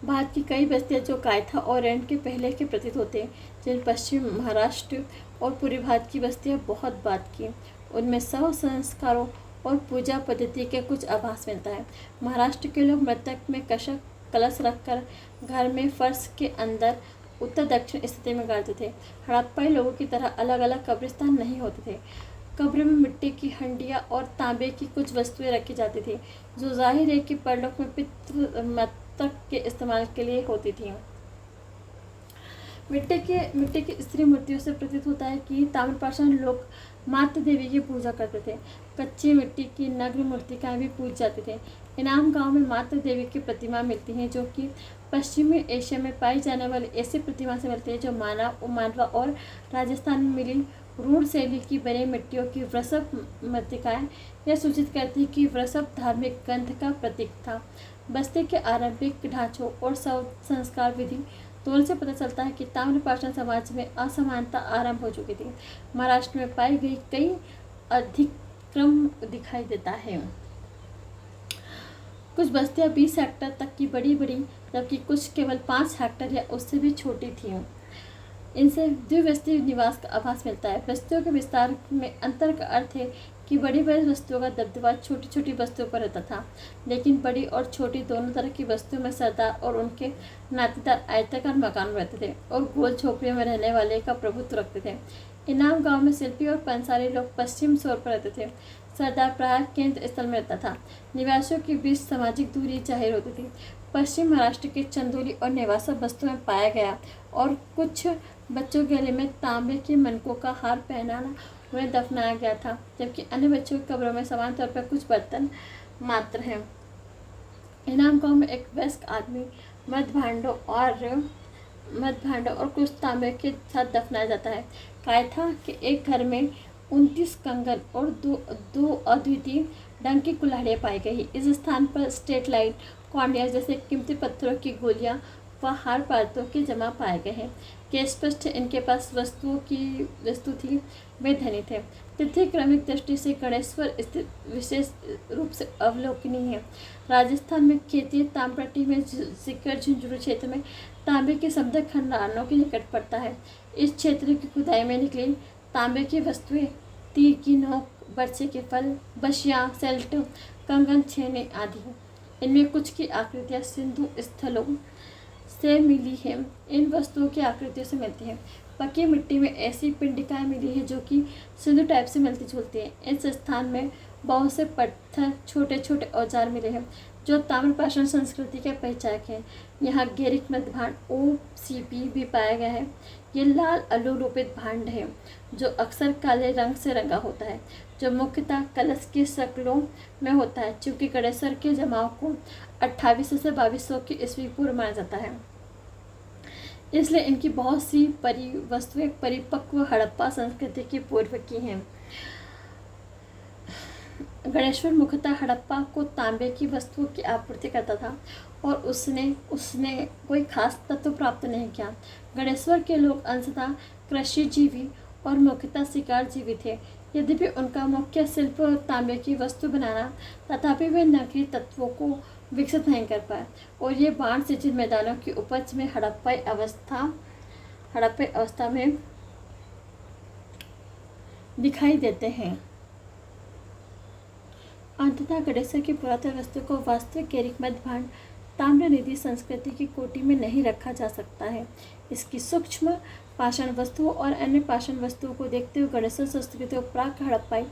भारत की कई बस्तियां जो कायथा और रेंड के पहले के प्रतीत होते हैं, जिन पश्चिम महाराष्ट्र और पूर्वी भारत की बस्तियां बहुत बाद की। उनमें शव संस्कारों और पूजा पद्धति के कुछ आभास मिलता है। महाराष्ट्र के लोग मृतक में कलश रखकर घर में फर्श के अंदर उत्तर दक्षिण स्थिति में गाड़ते थे। हड़प्पाई लोगों की तरह अलग अलग कब्रिस्तान नहीं होते थे। कब्र में मिट्टी की हंडियाँ और तांबे की कुछ वस्तुएं रखी जाती थी, जो जाहिर है कि परलोक में मृतक के इस्तेमाल के लिए होती थी। मिट्टी की स्त्री मूर्तियों से प्रतीत होता है कि ताम्रपाषाण लोग मातृ देवी की पूजा करते थे। कच्ची मिट्टी की नग्न मूर्तिकाएं भी पूजी जाती थी। इनाम गांव में मातृ देवी की प्रतिमा मिलती हैं, जो कि पश्चिमी एशिया में पाई जाने वाली ऐसी प्रतिमा से मिलती है जो मालवा और राजस्थान में मिली रूढ़ शैली की बनी मिट्टियों की वृषभ मूर्तिकाएं यह सूचित करती है कि वृषभ धार्मिक ग्रंथ का प्रतीक था। बस्ती के आरंभिक ढांचों और संस्कार विधि दोनों से पता चलता है कि ताम्रपाषाण समाज में असमानता आरंभ हो चुकी थी। महाराष्ट्र में पाई गई कई अधिक्रम दिखाई देता है। कुछ बस्तियां 20 हेक्टर तक की बड़ी जबकि कुछ केवल 5 हेक्टर या उससे भी छोटी थीं। इनसे द्विबस्तीय निवास का आभास मिलता है। बस्तियों के विस्तार में अंतर का अर्थ है कि बड़ी बस्तियों का दबदबा छोटी छोटी बस्तियों पर रहता था, लेकिन बड़ी और छोटी दोनों तरह की बस्तियों में सरदार और उनके नातेदार आयताकार मकान रहते थे और गोल झोपड़ियों में रहने वाले का प्रभुत्व रखते थे। इनाम गांव में शिल्पी और पंसारी लोग पश्चिम छोर पर रहते थे। सरदार प्राय केंद्र स्थल में रहता था। निवासियों के बीच सामाजिक दूरी जाहिर होती थी। पश्चिम महाराष्ट्र के चंदोली और नेवासा बस्तियों में पाया गया और कुछ बच्चों के गले में तांबे के मनकों का हार पहनाना उन्हें दफनाया गया था, जबकि अन्य बच्चों की कब्रों में समान तौर पर कुछ बर्तन मात्र हैं। इनाम गांव में एक वयस्क आदमी मध्य भांडों और कुछ तांबे के साथ दफनाया जाता है। कायथा के एक घर में 29 कंगन और दो अद्वितीय ढंग की कुल्हाड़ियाँ पाई गई। इस स्थान पर स्टेट लाइट, कॉर्निया जैसे कीमती पत्थरों की गोलियाँ व हार पातों के जमा पाए गए हैं। के स्पष्ट इनके पास वस्तु थी, वे धनी थे। तिथि क्रमिक दृष्टि से गणेश्वर स्थित विशेष रूप से अवलोकनीय है। राजस्थान में खेती ताम्रपट्टी में सीकर झुंझुनू क्षेत्र में तांबे के समृद्ध खंडारों के निकट पड़ता है। इस क्षेत्र की खुदाई में निकली तांबे की वस्तुएं तीर की नोक, बरछे के फल, बशियाँ, सेल्ट, कंगन, छेने आदि। इनमें कुछ की आकृतियाँ सिंधु स्थलों से मिली है। इन वस्तुओं की आकृतियों से मिलती है। पक्की मिट्टी में ऐसी पिंडिकाएं मिली है जो कि सिंधु टाइप से मिलती जुलती है। इस स्थान में बहुत से पत्थर, छोटे छोटे औजार मिले हैं जो ताम्रपाषाण संस्कृति के पहचान हैं। यहाँ गेरिक मध्यभांड OCP भी पाया गया है। ये लाल अनुरूपित भांड है जो अक्सर काले रंग से रंगा होता है, जो मुख्यतः कलश की शक्लों में होता है। चूँकि गणेश्वर के जमाव को 2800 से 2200 की ईस्वी पूर्व माना जाता है, इसलिए इनकी बहुत सी वस्तुएं परिपक्व हड़प्पा संस्कृति की पूर्व की हैं। गणेश्वर मुख्यतः हड़प्पा को तांबे की वस्तुओं की आपूर्ति करता था और उसने उसने कोई खास तत्व प्राप्त नहीं किया। गणेश्वर के लोग अंशतः कृषिजीवी और मुख्यतः शिकारजीवी थे। यद्यपि उनका मुख्य शिल्प तांबे की वस्तु बनाना, तथापि वे नगरीय तत्वों को विकसित नहीं कर पाए और ये बाढ़ सिंचित मैदानों की उपज में हड़प्पाई अवस्था में दिखाई देते हैं। अंततः गणेश्वर की पुरातन वस्तु को वास्तविक गैरिक मध्यभांड ताम्रनिधि संस्कृति की कोटि में नहीं रखा जा सकता है। इसकी सूक्ष्म पाषाण वस्तुओं और अन्य पाषाण वस्तुओं को देखते हुए गणेश्वर संस्कृति को प्राक हड़प्पाई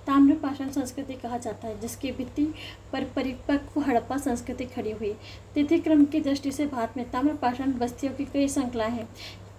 ताम्र पाषाण संस्कृति कहा जाता है, जिसकी भित्ति पर परिपक्व हड़प्पा संस्कृति खड़ी हुई। तिथि क्रम की दृष्टि से भारत में ताम्र पाषाण बस्तियों की कई श्रृंखलाएं हैं।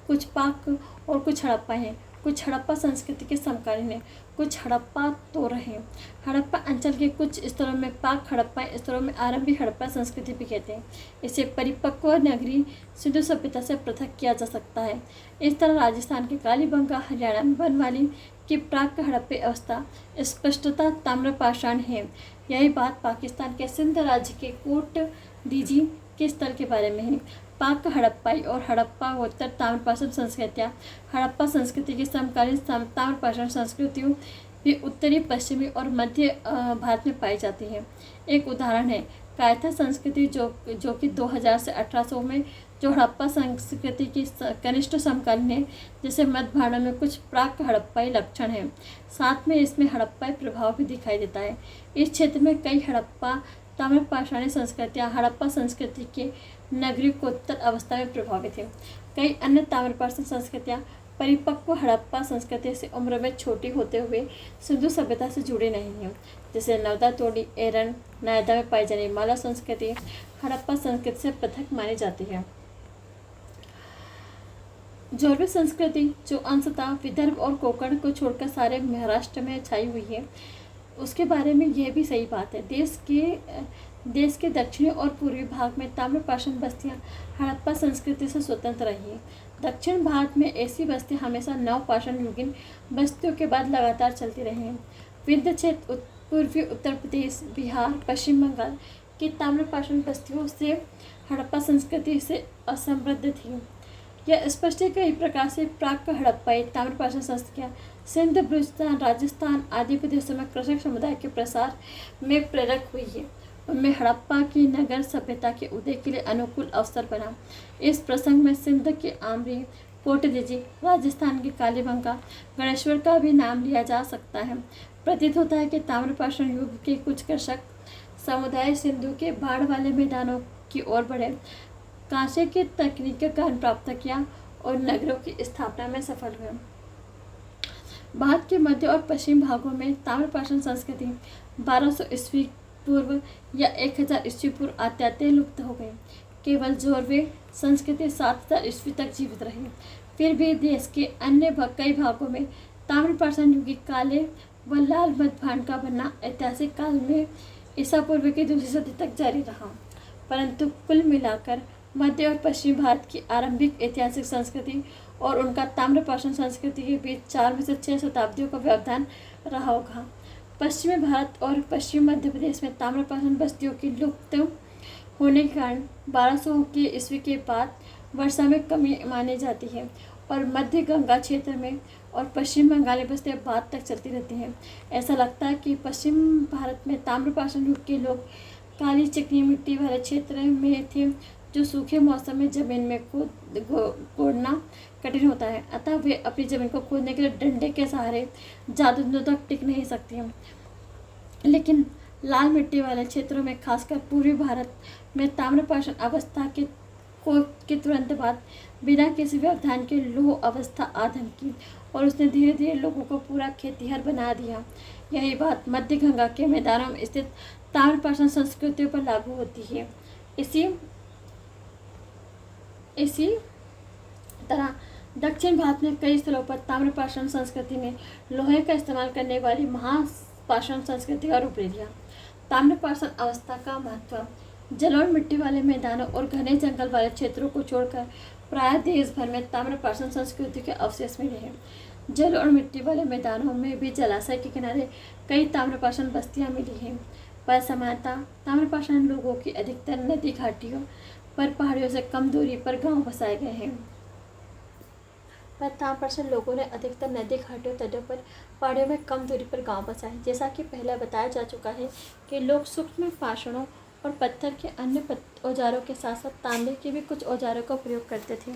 कुछ पाक और कुछ हड़प्पा हैं। कुछ हड़प्पा संस्कृति के समकालीन हैं, कुछ हड़प्पा तोर हैं। हड़प्पा अंचल के कुछ स्तरों में पाक हड़प्पा स्तरों में आरंभिक हड़प्पा संस्कृति भी कहते हैं। इसे परिपक्व नगरी सिंधु सभ्यता से पृथक किया जा सकता है। इस तरह राजस्थान के कालीबंगा, हरियाणा, बनवाली की प्राक हड़प्पे अवस्था स्पष्टता ताम्रपाषाण है। यही बात पाकिस्तान के सिंध राज्य के कोट दीजी के स्थल के बारे में है। पाक हड़प्पाई और हड़प्पा उत्तर ताम्रपाषाण संस्कृतियाँ हड़प्पा संस्कृति की समकालीन ताम्रपाषाण संस्कृतियों भी उत्तरी, पश्चिमी और मध्य भारत में पाई जाती है। एक उदाहरण है कायथा संस्कृति जो कि 2000 से 1800 में, जो हड़प्पा संस्कृति की कनिष्ठ समकालीन है, जिसे मध्य भारत में कुछ प्राक हड़प्पाई लक्षण हैं। साथ में इसमें हड़प्पाई प्रभाव भी दिखाई देता है। इस क्षेत्र में कई हड़प्पा ताम्रपाषाणी संस्कृतियाँ हड़प्पा संस्कृति के नगरीकोत्तर अवस्था में प्रभावित हैं। कई अन्य ताम्रपाषाण संस्कृतियाँ परिपक्व हड़प्पा संस्कृति से उम्र में छोटी होते हुए सिंधु सभ्यता से जुड़ी नहीं हैं, जैसे नवदा तोड़ी, एरन, नायदा में पाई जाने माला संस्कृति हड़प्पा संस्कृति से पृथक मानी जाती है। जोरवे संस्कृति, जो अंशतः विदर्भ और कोंकण को छोड़कर सारे महाराष्ट्र में छाई हुई है, उसके बारे में यह भी सही बात है। देश के दक्षिणी और पूर्वी भाग में ताम्रपाषाण बस्तियां हड़प्पा संस्कृति से स्वतंत्र रही हैं। दक्षिण भारत में ऐसी बस्तियां हमेशा नवपाषाण युगीन बस्तियों के बाद लगातार चलती रही हैं। विंध्य क्षेत्र, पूर्वी उत्तर प्रदेश, बिहार, पश्चिम बंगाल की ताम्रपाषाण बस्तियों से हड़प्पा संस्कृति से असमृद्ध थी। यह स्पष्ट है कि कई प्रकार से प्राक हड़प्पाई ताम्रपाषाण संस्कृतियाँ सिंध, बलूचिस्तान, राजस्थान आदि प्रदेशों में कृषक समुदाय के प्रसार में प्रेरक हुई है। उनमें हड़प्पा की नगर सभ्यता के उदय के लिए अनुकूल अवसर बना। इस प्रसंग में सिंध के आमरी, कोटदीजी, राजस्थान के कालीबंगा, गणेश्वर का भी नाम लिया जा सकता है। प्रतीत होता है कि ताम्रपाषाण युग के कुछ कृषक समुदाय सिंधु के बाढ़ वाले मैदानों की ओर बढ़े, कांसे की तकनीक का ज्ञान प्राप्त किया और नगरों की स्थापना में सफल हुए। भारत के मध्य और पश्चिम भागों में ताम्रपाषाण संस्कृति 1200 ईस्वी पूर्व या 1000 ईस्वी पूर्व आते लुप्त हो गई। केवल जोरवे संस्कृति 7000 ईस्वी तक जीवित रही। फिर भी देश के अन्य कई भागों में ताम्रपाषाण युग के काले व लाल मध्यभांड का बनना ऐतिहासिक काल में ईसा पूर्व की दूसरी सदी तक जारी रहा। परंतु कुल मिलाकर मध्य और पश्चिम भारत की आरंभिक ऐतिहासिक संस्कृति और उनका ताम्रपाषाण संस्कृति के बीच 4 से 6 शताब्दियों का व्यवधान रहा होगा। पश्चिमी भारत और पश्चिम मध्य प्रदेश में ताम्रपाषाण बस्तियों की लुप्त होने के कारण 1200 की ईस्वी के बाद वर्षा में कमी मानी जाती है और मध्य गंगा क्षेत्र में और पश्चिम बंगाली बस्तियाँ बाद तक चलती रहती हैं। ऐसा लगता है कि पश्चिम भारत में ताम्रपाषाण युग के लोग काली चिकनी मिट्टी वाले क्षेत्र में थे, जो सूखे मौसम में जमीन में कोड़ना कठिन होता है, अतः वे अपनी जमीन को खोदने के लिए डंडे के सहारे ज़्यादा दिनों तक टिक नहीं सकती हैं। लेकिन लाल मिट्टी वाले क्षेत्रों में, खासकर पूर्वी भारत में, ताम्रपाषाण अवस्था के तुरंत बाद बिना किसी व्यवधान के लौह अवस्था आ धमकी और उसने धीरे धीरे लोगों को पूरा खेतिहर बना दिया। यही बात मध्य गंगा के मैदानों में स्थित ताम्रपाषाण संस्कृतियों पर लागू होती है। इसी तरह दक्षिण भारत में कई स्थलों पर ताम्रपाषाण संस्कृति ने लोहे का इस्तेमाल करने वाली महापाषाण संस्कृति का रूप ले लिया। ताम्रपाषाण अवस्था का महत्व, जलोढ़ मिट्टी वाले मैदानों और घने जंगल वाले क्षेत्रों को छोड़कर प्रायः देश भर में ताम्रपाषाण संस्कृति के अवशेष मिले हैं। जल और मिट्टी वाले मैदानों में भी जलाशय के किनारे कई ताम्रपाषाण बस्तियां मिली हैं। पर समानता ताम्रपाषाण लोगों की अधिकतर नदी घाटियों पर पहाड़ियों से कम दूरी पर गांव बसाए गए हैं। पर ताम्रपाषाण लोगों ने अधिकतर नदी घाटियों तटों पर पहाड़ियों में कम दूरी पर गांव बसाए। जैसा कि पहले बताया जा चुका है कि लोग सूक्ष्म पाषाणों और पत्थर के अन्य औजारों के साथ साथ तांबे के भी कुछ औजारों का प्रयोग करते थे।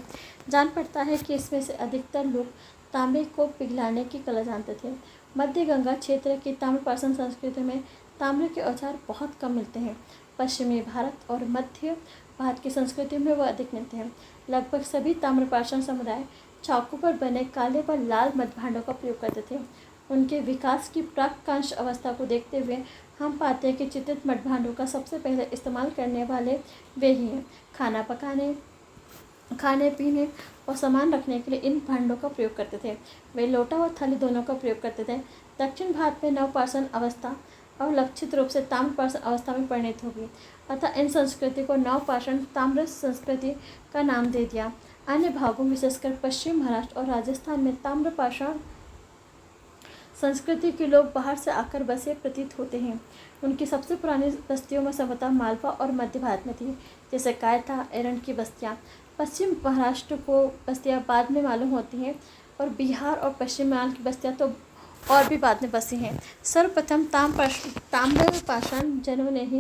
जान पड़ता है कि इसमें से अधिकतर लोग तांबे को पिघलाने की कला जानते थे। मध्य गंगा क्षेत्र की ताम्रपाषाण संस्कृति में तांबे के औजार बहुत कम मिलते हैं। पश्चिमी भारत और मध्य भारत की संस्कृति में वह अधिक मिलते हैं। लगभग सभी ताम्रपाषाण समुदाय चाकू पर बने काले व लाल मडभांडों का प्रयोग करते थे। उनके विकास की प्राक्कांश अवस्था को देखते हुए हम पाते हैं कि चित्रित मडभांडों का सबसे पहले इस्तेमाल करने वाले वे ही हैं। खाना पकाने, खाने पीने और सामान रखने के लिए इन भांडों का प्रयोग करते थे। वे लोटा और थाली दोनों का प्रयोग करते थे। दक्षिण भारत में नवपाषाण अवस्था अवलक्षित रूप से ताम्रपाषाण अवस्था में परिणत होगी, अतः इन संस्कृति को नवपाषाण ताम्र संस्कृति का नाम दे दिया। अन्य भागों विशेषकर पश्चिम महाराष्ट्र और राजस्थान में ताम्रपाषाण संस्कृति के लोग बाहर से आकर बसे प्रतीत होते हैं। उनकी सबसे पुरानी बस्तियों में संभवतः मालवा और मध्य भारत में थी, जैसे कायथा, एरंड की बस्तियाँ। पश्चिम महाराष्ट्र को बस्तियाँ बाद में मालूम होती हैं और बिहार और पश्चिम बंगाल की बस्तियाँ तो और भी बाद में बसी हैं। सर्वप्रथम ताम्रपाषाण जनों ने ही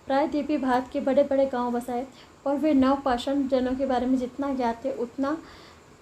प्रायद्वीपीय भारत के बड़े बड़े गांव बसाए और वे नवपाषाण जनों के बारे में जितना ज्ञात है उतना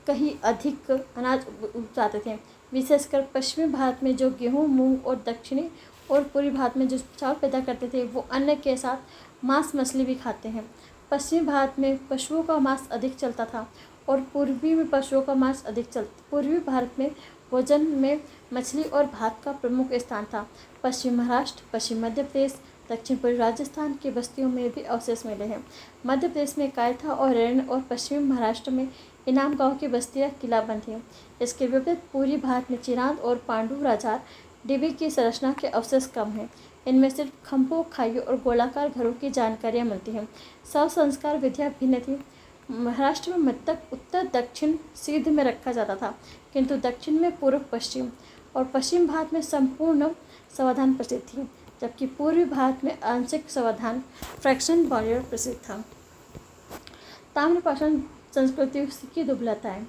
कहीं अधिक अनाज उपजाते थे। विशेषकर पश्चिमी भारत में जो गेहूँ, मूंग और दक्षिणी और पूर्वी भारत में जो चावल पैदा करते थे वो अन्न के साथ मांस मछली भी खाते हैं। पश्चिमी भारत में पशुओं का मांस अधिक चलता था और पूर्वी में पशुओं का मांस अधिक पूर्वी भारत में भोजन में मछली और भात का प्रमुख स्थान था। पश्चिम महाराष्ट्र, पश्चिम मध्य प्रदेश, दक्षिण पूर्वी राजस्थान की बस्तियों में भी अवशेष मिले हैं। मध्य प्रदेश में कायथा और रेण और पश्चिमी महाराष्ट्र में इनाम गांव की बस्तियां किलाबंद हैं। इसके विपरीत पूर्वी भारत में चिरांद और पांडु राजार डिबी की संरचना के अवशेष कम हैं। इनमें सिर्फ खंभों, खाइयों और गोलाकार घरों की जानकारियाँ मिलती हैं। शव संस्कार विधियाँ भिन्न थी। महाराष्ट्र में मृतक उत्तर दक्षिण सीध में रखा जाता था, किंतु दक्षिण में पूर्व पश्चिम और पश्चिम भारत में संपूर्ण समाधान प्रसिद्ध थी, जबकि पूर्वी भारत में आंशिक समाधान फ्रैक्शन बॉयलर प्रसिद्ध था। ताम्रपाषाण संस्कृति की दुर्बलताएं।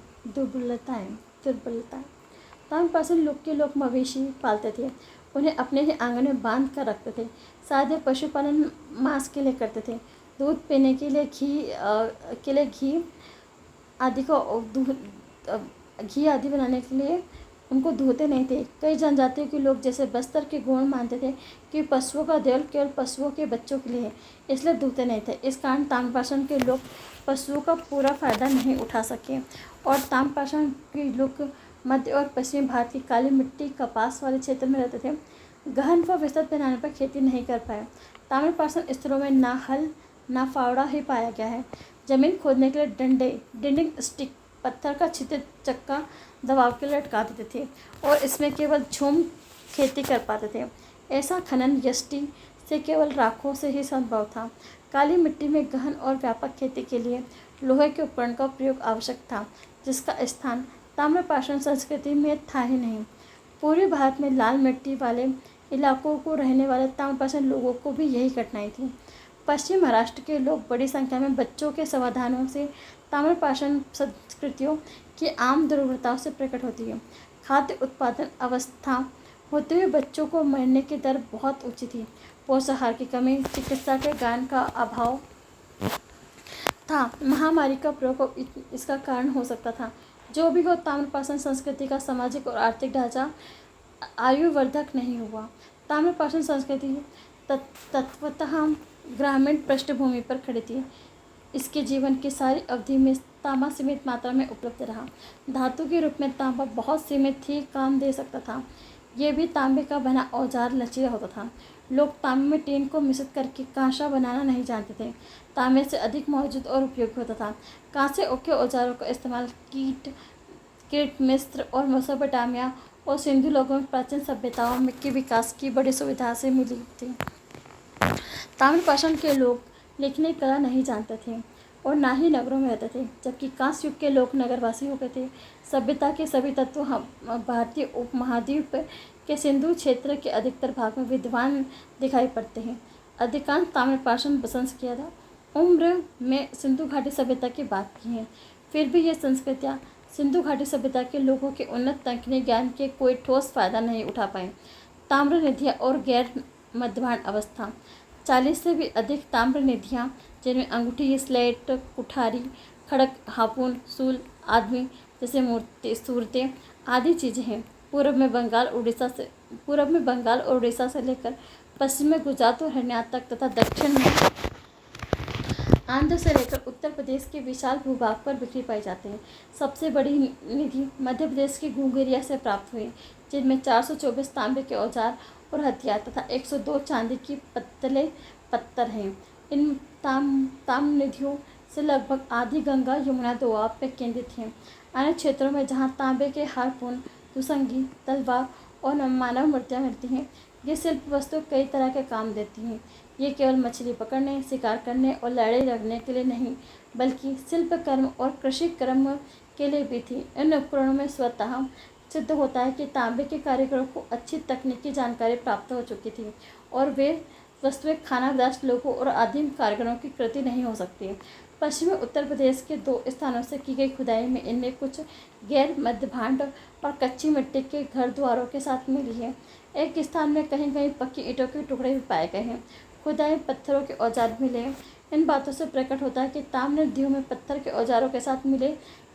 ताम्रपाषाण लोग के लोग मवेशी पालते थे, उन्हें अपने ही आंगन में बांध कर रखते थे। शायद वे पशुपालन मांस के लिए करते थे। दूध पीने के लिए घी आदि बनाने के लिए उनको धोते नहीं थे। कई जनजातियों के लोग जैसे बस्तर के गोंड मानते थे कि पशुओं का देवल केवल पशुओं के बच्चों के लिए है, इसलिए धोते नहीं थे। इस कारण ताम्रपाषाण के लोग पशुओं का पूरा फायदा नहीं उठा सके और ताम्रपाषाण के लोग मध्य और पश्चिमी भारत की काली मिट्टी, कपास वाले क्षेत्र में रहते थे। गहन व विस्तृत पैमाने पर खेती नहीं कर पाए। ताम्रपाषाण स्थलों में ना हल ना फावड़ा ही पाया गया है। जमीन खोदने के लिए डिंडिंग स्टिक, पत्थर का छिद्रित चक्का दबाव के लिए लटका देते थे और इसमें केवल झूम खेती कर पाते थे। ऐसा खनन यष्टि से केवल राखों से ही संभव था। काली मिट्टी में गहन और व्यापक खेती के लिए लोहे के उपकरण का प्रयोग आवश्यक था, जिसका स्थान ताम्रपाषाण संस्कृति में था ही नहीं। पूर्वी भारत में लाल मिट्टी वाले इलाकों को रहने वाले ताम्रपाषाण लोगों को भी यही कठिनाई थी। पश्चिम महाराष्ट्र के लोग बड़ी संख्या में बच्चों के समाधानों से ताम्रपाषाण संस्कृतियों की आम दुर्बलताओं से प्रकट होती है। खाद्य उत्पादन अवस्था होते हुए बच्चों को मरने की दर बहुत ऊंची थी। पोषाहार की कमी, चिकित्सा के ज्ञान का अभाव था। महामारी का प्रकोप इसका कारण हो सकता था। जो भी हो, ताम्रपाषाण संस्कृति का सामाजिक और आर्थिक ढांचा आयुवर्धक नहीं हुआ। ताम्रपाषाण संस्कृति तत्वतः ग्रामीण पृष्ठभूमि पर खड़ी थी। इसके जीवन की सारी अवधि में तांबा सीमित मात्रा में उपलब्ध रहा। धातु के रूप में तांबा बहुत सीमित ही काम दे सकता था। ये भी तांबे का बना औजार लचीला होता था। लोग तांबे में टीन को मिश्रित करके कांसा बनाना नहीं जानते थे। तांबे से अधिक मौजूद और उपयोगी होता था। कांसे के औजारों का इस्तेमाल कीट मिस्र और मेसोपोटामिया और सिंधु लोगों में प्राचीन सभ्यताओं में के विकास की बड़ी सुविधा से मिली थी। ताम्रपाषाण के लोग लिखने की कला नहीं जानते थे। और ना ही नगरों में रहते थे, जबकि कांस्य युग के लोग नगरवासी हो गए थे। सभ्यता के सभी तत्व हम भारतीय उपमहाद्वीप के सिंधु क्षेत्र के अधिकतर भाग में विद्वान दिखाई पड़ते हैं। अधिकांश ताम्रपाषाण संस्कृतियाँ उम्र में सिंधु घाटी सभ्यता की बात की है। फिर भी ये संस्कृतियाँ सिंधु घाटी सभ्यता के लोगों के उन्नत तकनीकी ज्ञान के कोई ठोस फायदा नहीं उठा पाए। ताम्र निधियाँ और गैर मध्यभान अवस्था। 40 से भी अधिक ताम्र निधियाँ, जिनमें अंगूठी, स्लेट, कुठारी, खड़क, हापुन, सूल आदि जैसे मूर्ति सूरतें आदि चीज़ें हैं। पूर्व में बंगाल और उड़ीसा से लेकर पश्चिम में गुजरात और हरियाणा तक तथा दक्षिण में आंध्र से लेकर उत्तर प्रदेश के विशाल भूभाग पर बिखरी पाई जाती है। सबसे बड़ी निधि मध्य प्रदेश के घुंघरिया से प्राप्त हुई, जिनमें 424 तांबे के औजार और हथियार तथा 102 चांदी की पत्तले पत्थर हैं। इन ताम्र निधियों से लगभग आधी गंगा यमुना दोआब में केंद्रित हैं। अन्य क्षेत्रों में जहाँ तांबे के हारपून, दुसंगी, तलवार और मानव मूर्तियाँ मिलती हैं, ये शिल्प वस्तु कई तरह के काम देती हैं। ये केवल मछली पकड़ने, शिकार करने और लड़ाई लड़ने के लिए नहीं, बल्कि शिल्प कर्म और कृषि कर्म के लिए भी थी। इन उपकरणों में स्वतः सिद्ध होता है कि तांबे के कारीगरों को अच्छी तकनीकी जानकारी प्राप्त हो चुकी थी और वे वस्तुएं खानाबदोश लोगों और आदिम कारीगरों की कृति नहीं हो सकती। पश्चिमी उत्तर प्रदेश के 2 स्थानों से की गई खुदाई में इनमें कुछ गैर मध्यभांड और कच्ची मिट्टी के घर द्वारों के साथ मिली है। एक स्थान में कहीं कहीं पक्की ईंटों के टुकड़े भी पाए गए हैं। खुदाई पत्थरों के औजार मिले। इन बातों से प्रकट होता है कि ताम्र निधियों में पत्थर के औजारों के साथ मिले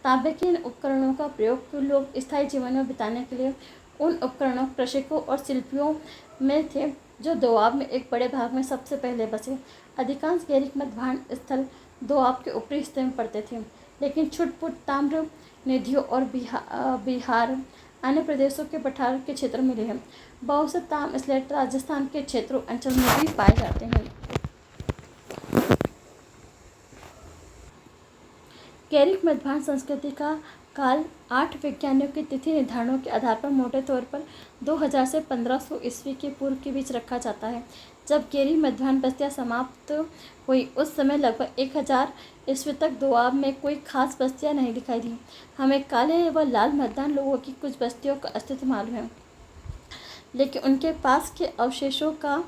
तांबे के इन उपकरणों का प्रयोग लोग स्थायी जीवन में बिताने के लिए उन उपकरणों, कृषकों और शिल्पियों में थे जो दोआब में एक बड़े भाग में सबसे पहले बसे। अधिकांश गैरिक मध्यभांड स्थल दोआब के ऊपरी हिस्से में पड़ते थे, लेकिन छुटपुट ताम्र निधियों और बिहार अन्य प्रदेशों के पठार के क्षेत्र में मिले हैं। बहुत से ताम्र स्लेट राजस्थान के क्षेत्रों अंचल में भी पाए जाते हैं। गैरिक मध्यभांड संस्कृति का काल 8 वैज्ञानिकों की तिथि निर्धारणों के आधार पर मोटे तौर पर 2000 से 1500 ईस्वी के पूर्व के बीच रखा जाता है। जब गैरिक मध्यभांड बस्तियाँ समाप्त हुई, उस समय लगभग 1000 ईस्वी तक दोआब में कोई खास बस्तियाँ नहीं दिखाई दी। हमें काले व लाल मतदान लोगों की कुछ बस्तियों का अस्तित्व मालूम है, लेकिन उनके पास के अवशेषों का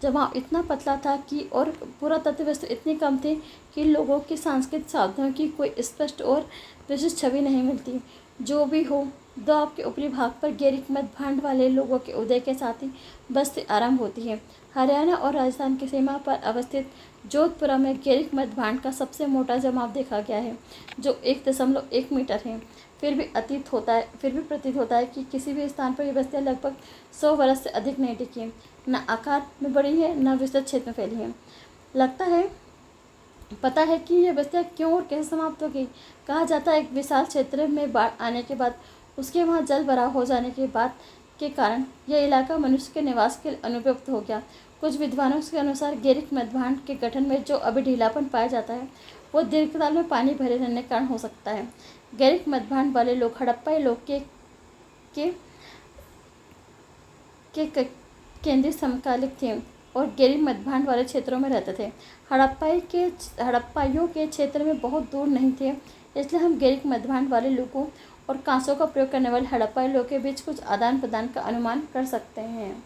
जमाव इतना पतला था कि और पुरातत्व वस्तु इतनी कम थी कि लोगों की सांस्कृतिक साधनों की कोई स्पष्ट और विशिष्ट छवि नहीं मिलती। जो भी हो, दोआब के ऊपरी भाग पर गैरिक मध्यभांड वाले लोगों के उदय के साथ ही बस्ती आरंभ होती है। हरियाणा और राजस्थान की सीमा पर अवस्थित जोधपुरा में गैरिक मध्यभांड का सबसे मोटा जमाव देखा गया है, जो 1.1 मीटर है। फिर भी प्रतीत होता है कि किसी भी स्थान पर ये बस्तियाँ लगभग 100 वर्ष से अधिक नहीं टिकी हैं। न आकार में बड़ी है, न विस्तृत क्षेत्र में फैली है। पता है कि ये बस्तियाँ क्यों और कैसे समाप्त हो गई। कहा जाता है एक विशाल क्षेत्र में बाढ़ आने के बाद उसके वहाँ जल भराव हो जाने के कारण यह इलाका मनुष्य के निवास के लिए अनुपयुक्त हो गया। कुछ विद्वानों के अनुसार गैरिक मध्यभांड के गठन में जो अभी ढीलापन पाया जाता है, वो दीर्घकाल में पानी भरे रहने के कारण हो सकता है। गैरिक मध्यभांड वाले लोग हड़प्पाई लोग के केंद्रीय समकालिक थे और गैरिक मध्यभांड वाले क्षेत्रों में रहते थे। हड़प्पाइयों के क्षेत्र में बहुत दूर नहीं थे, इसलिए हम गैरिक मध्यभांड वाले लोगों और कांसों का प्रयोग करने वाले हड़प्पाई लोगों के बीच कुछ आदान प्रदान का अनुमान कर सकते हैं।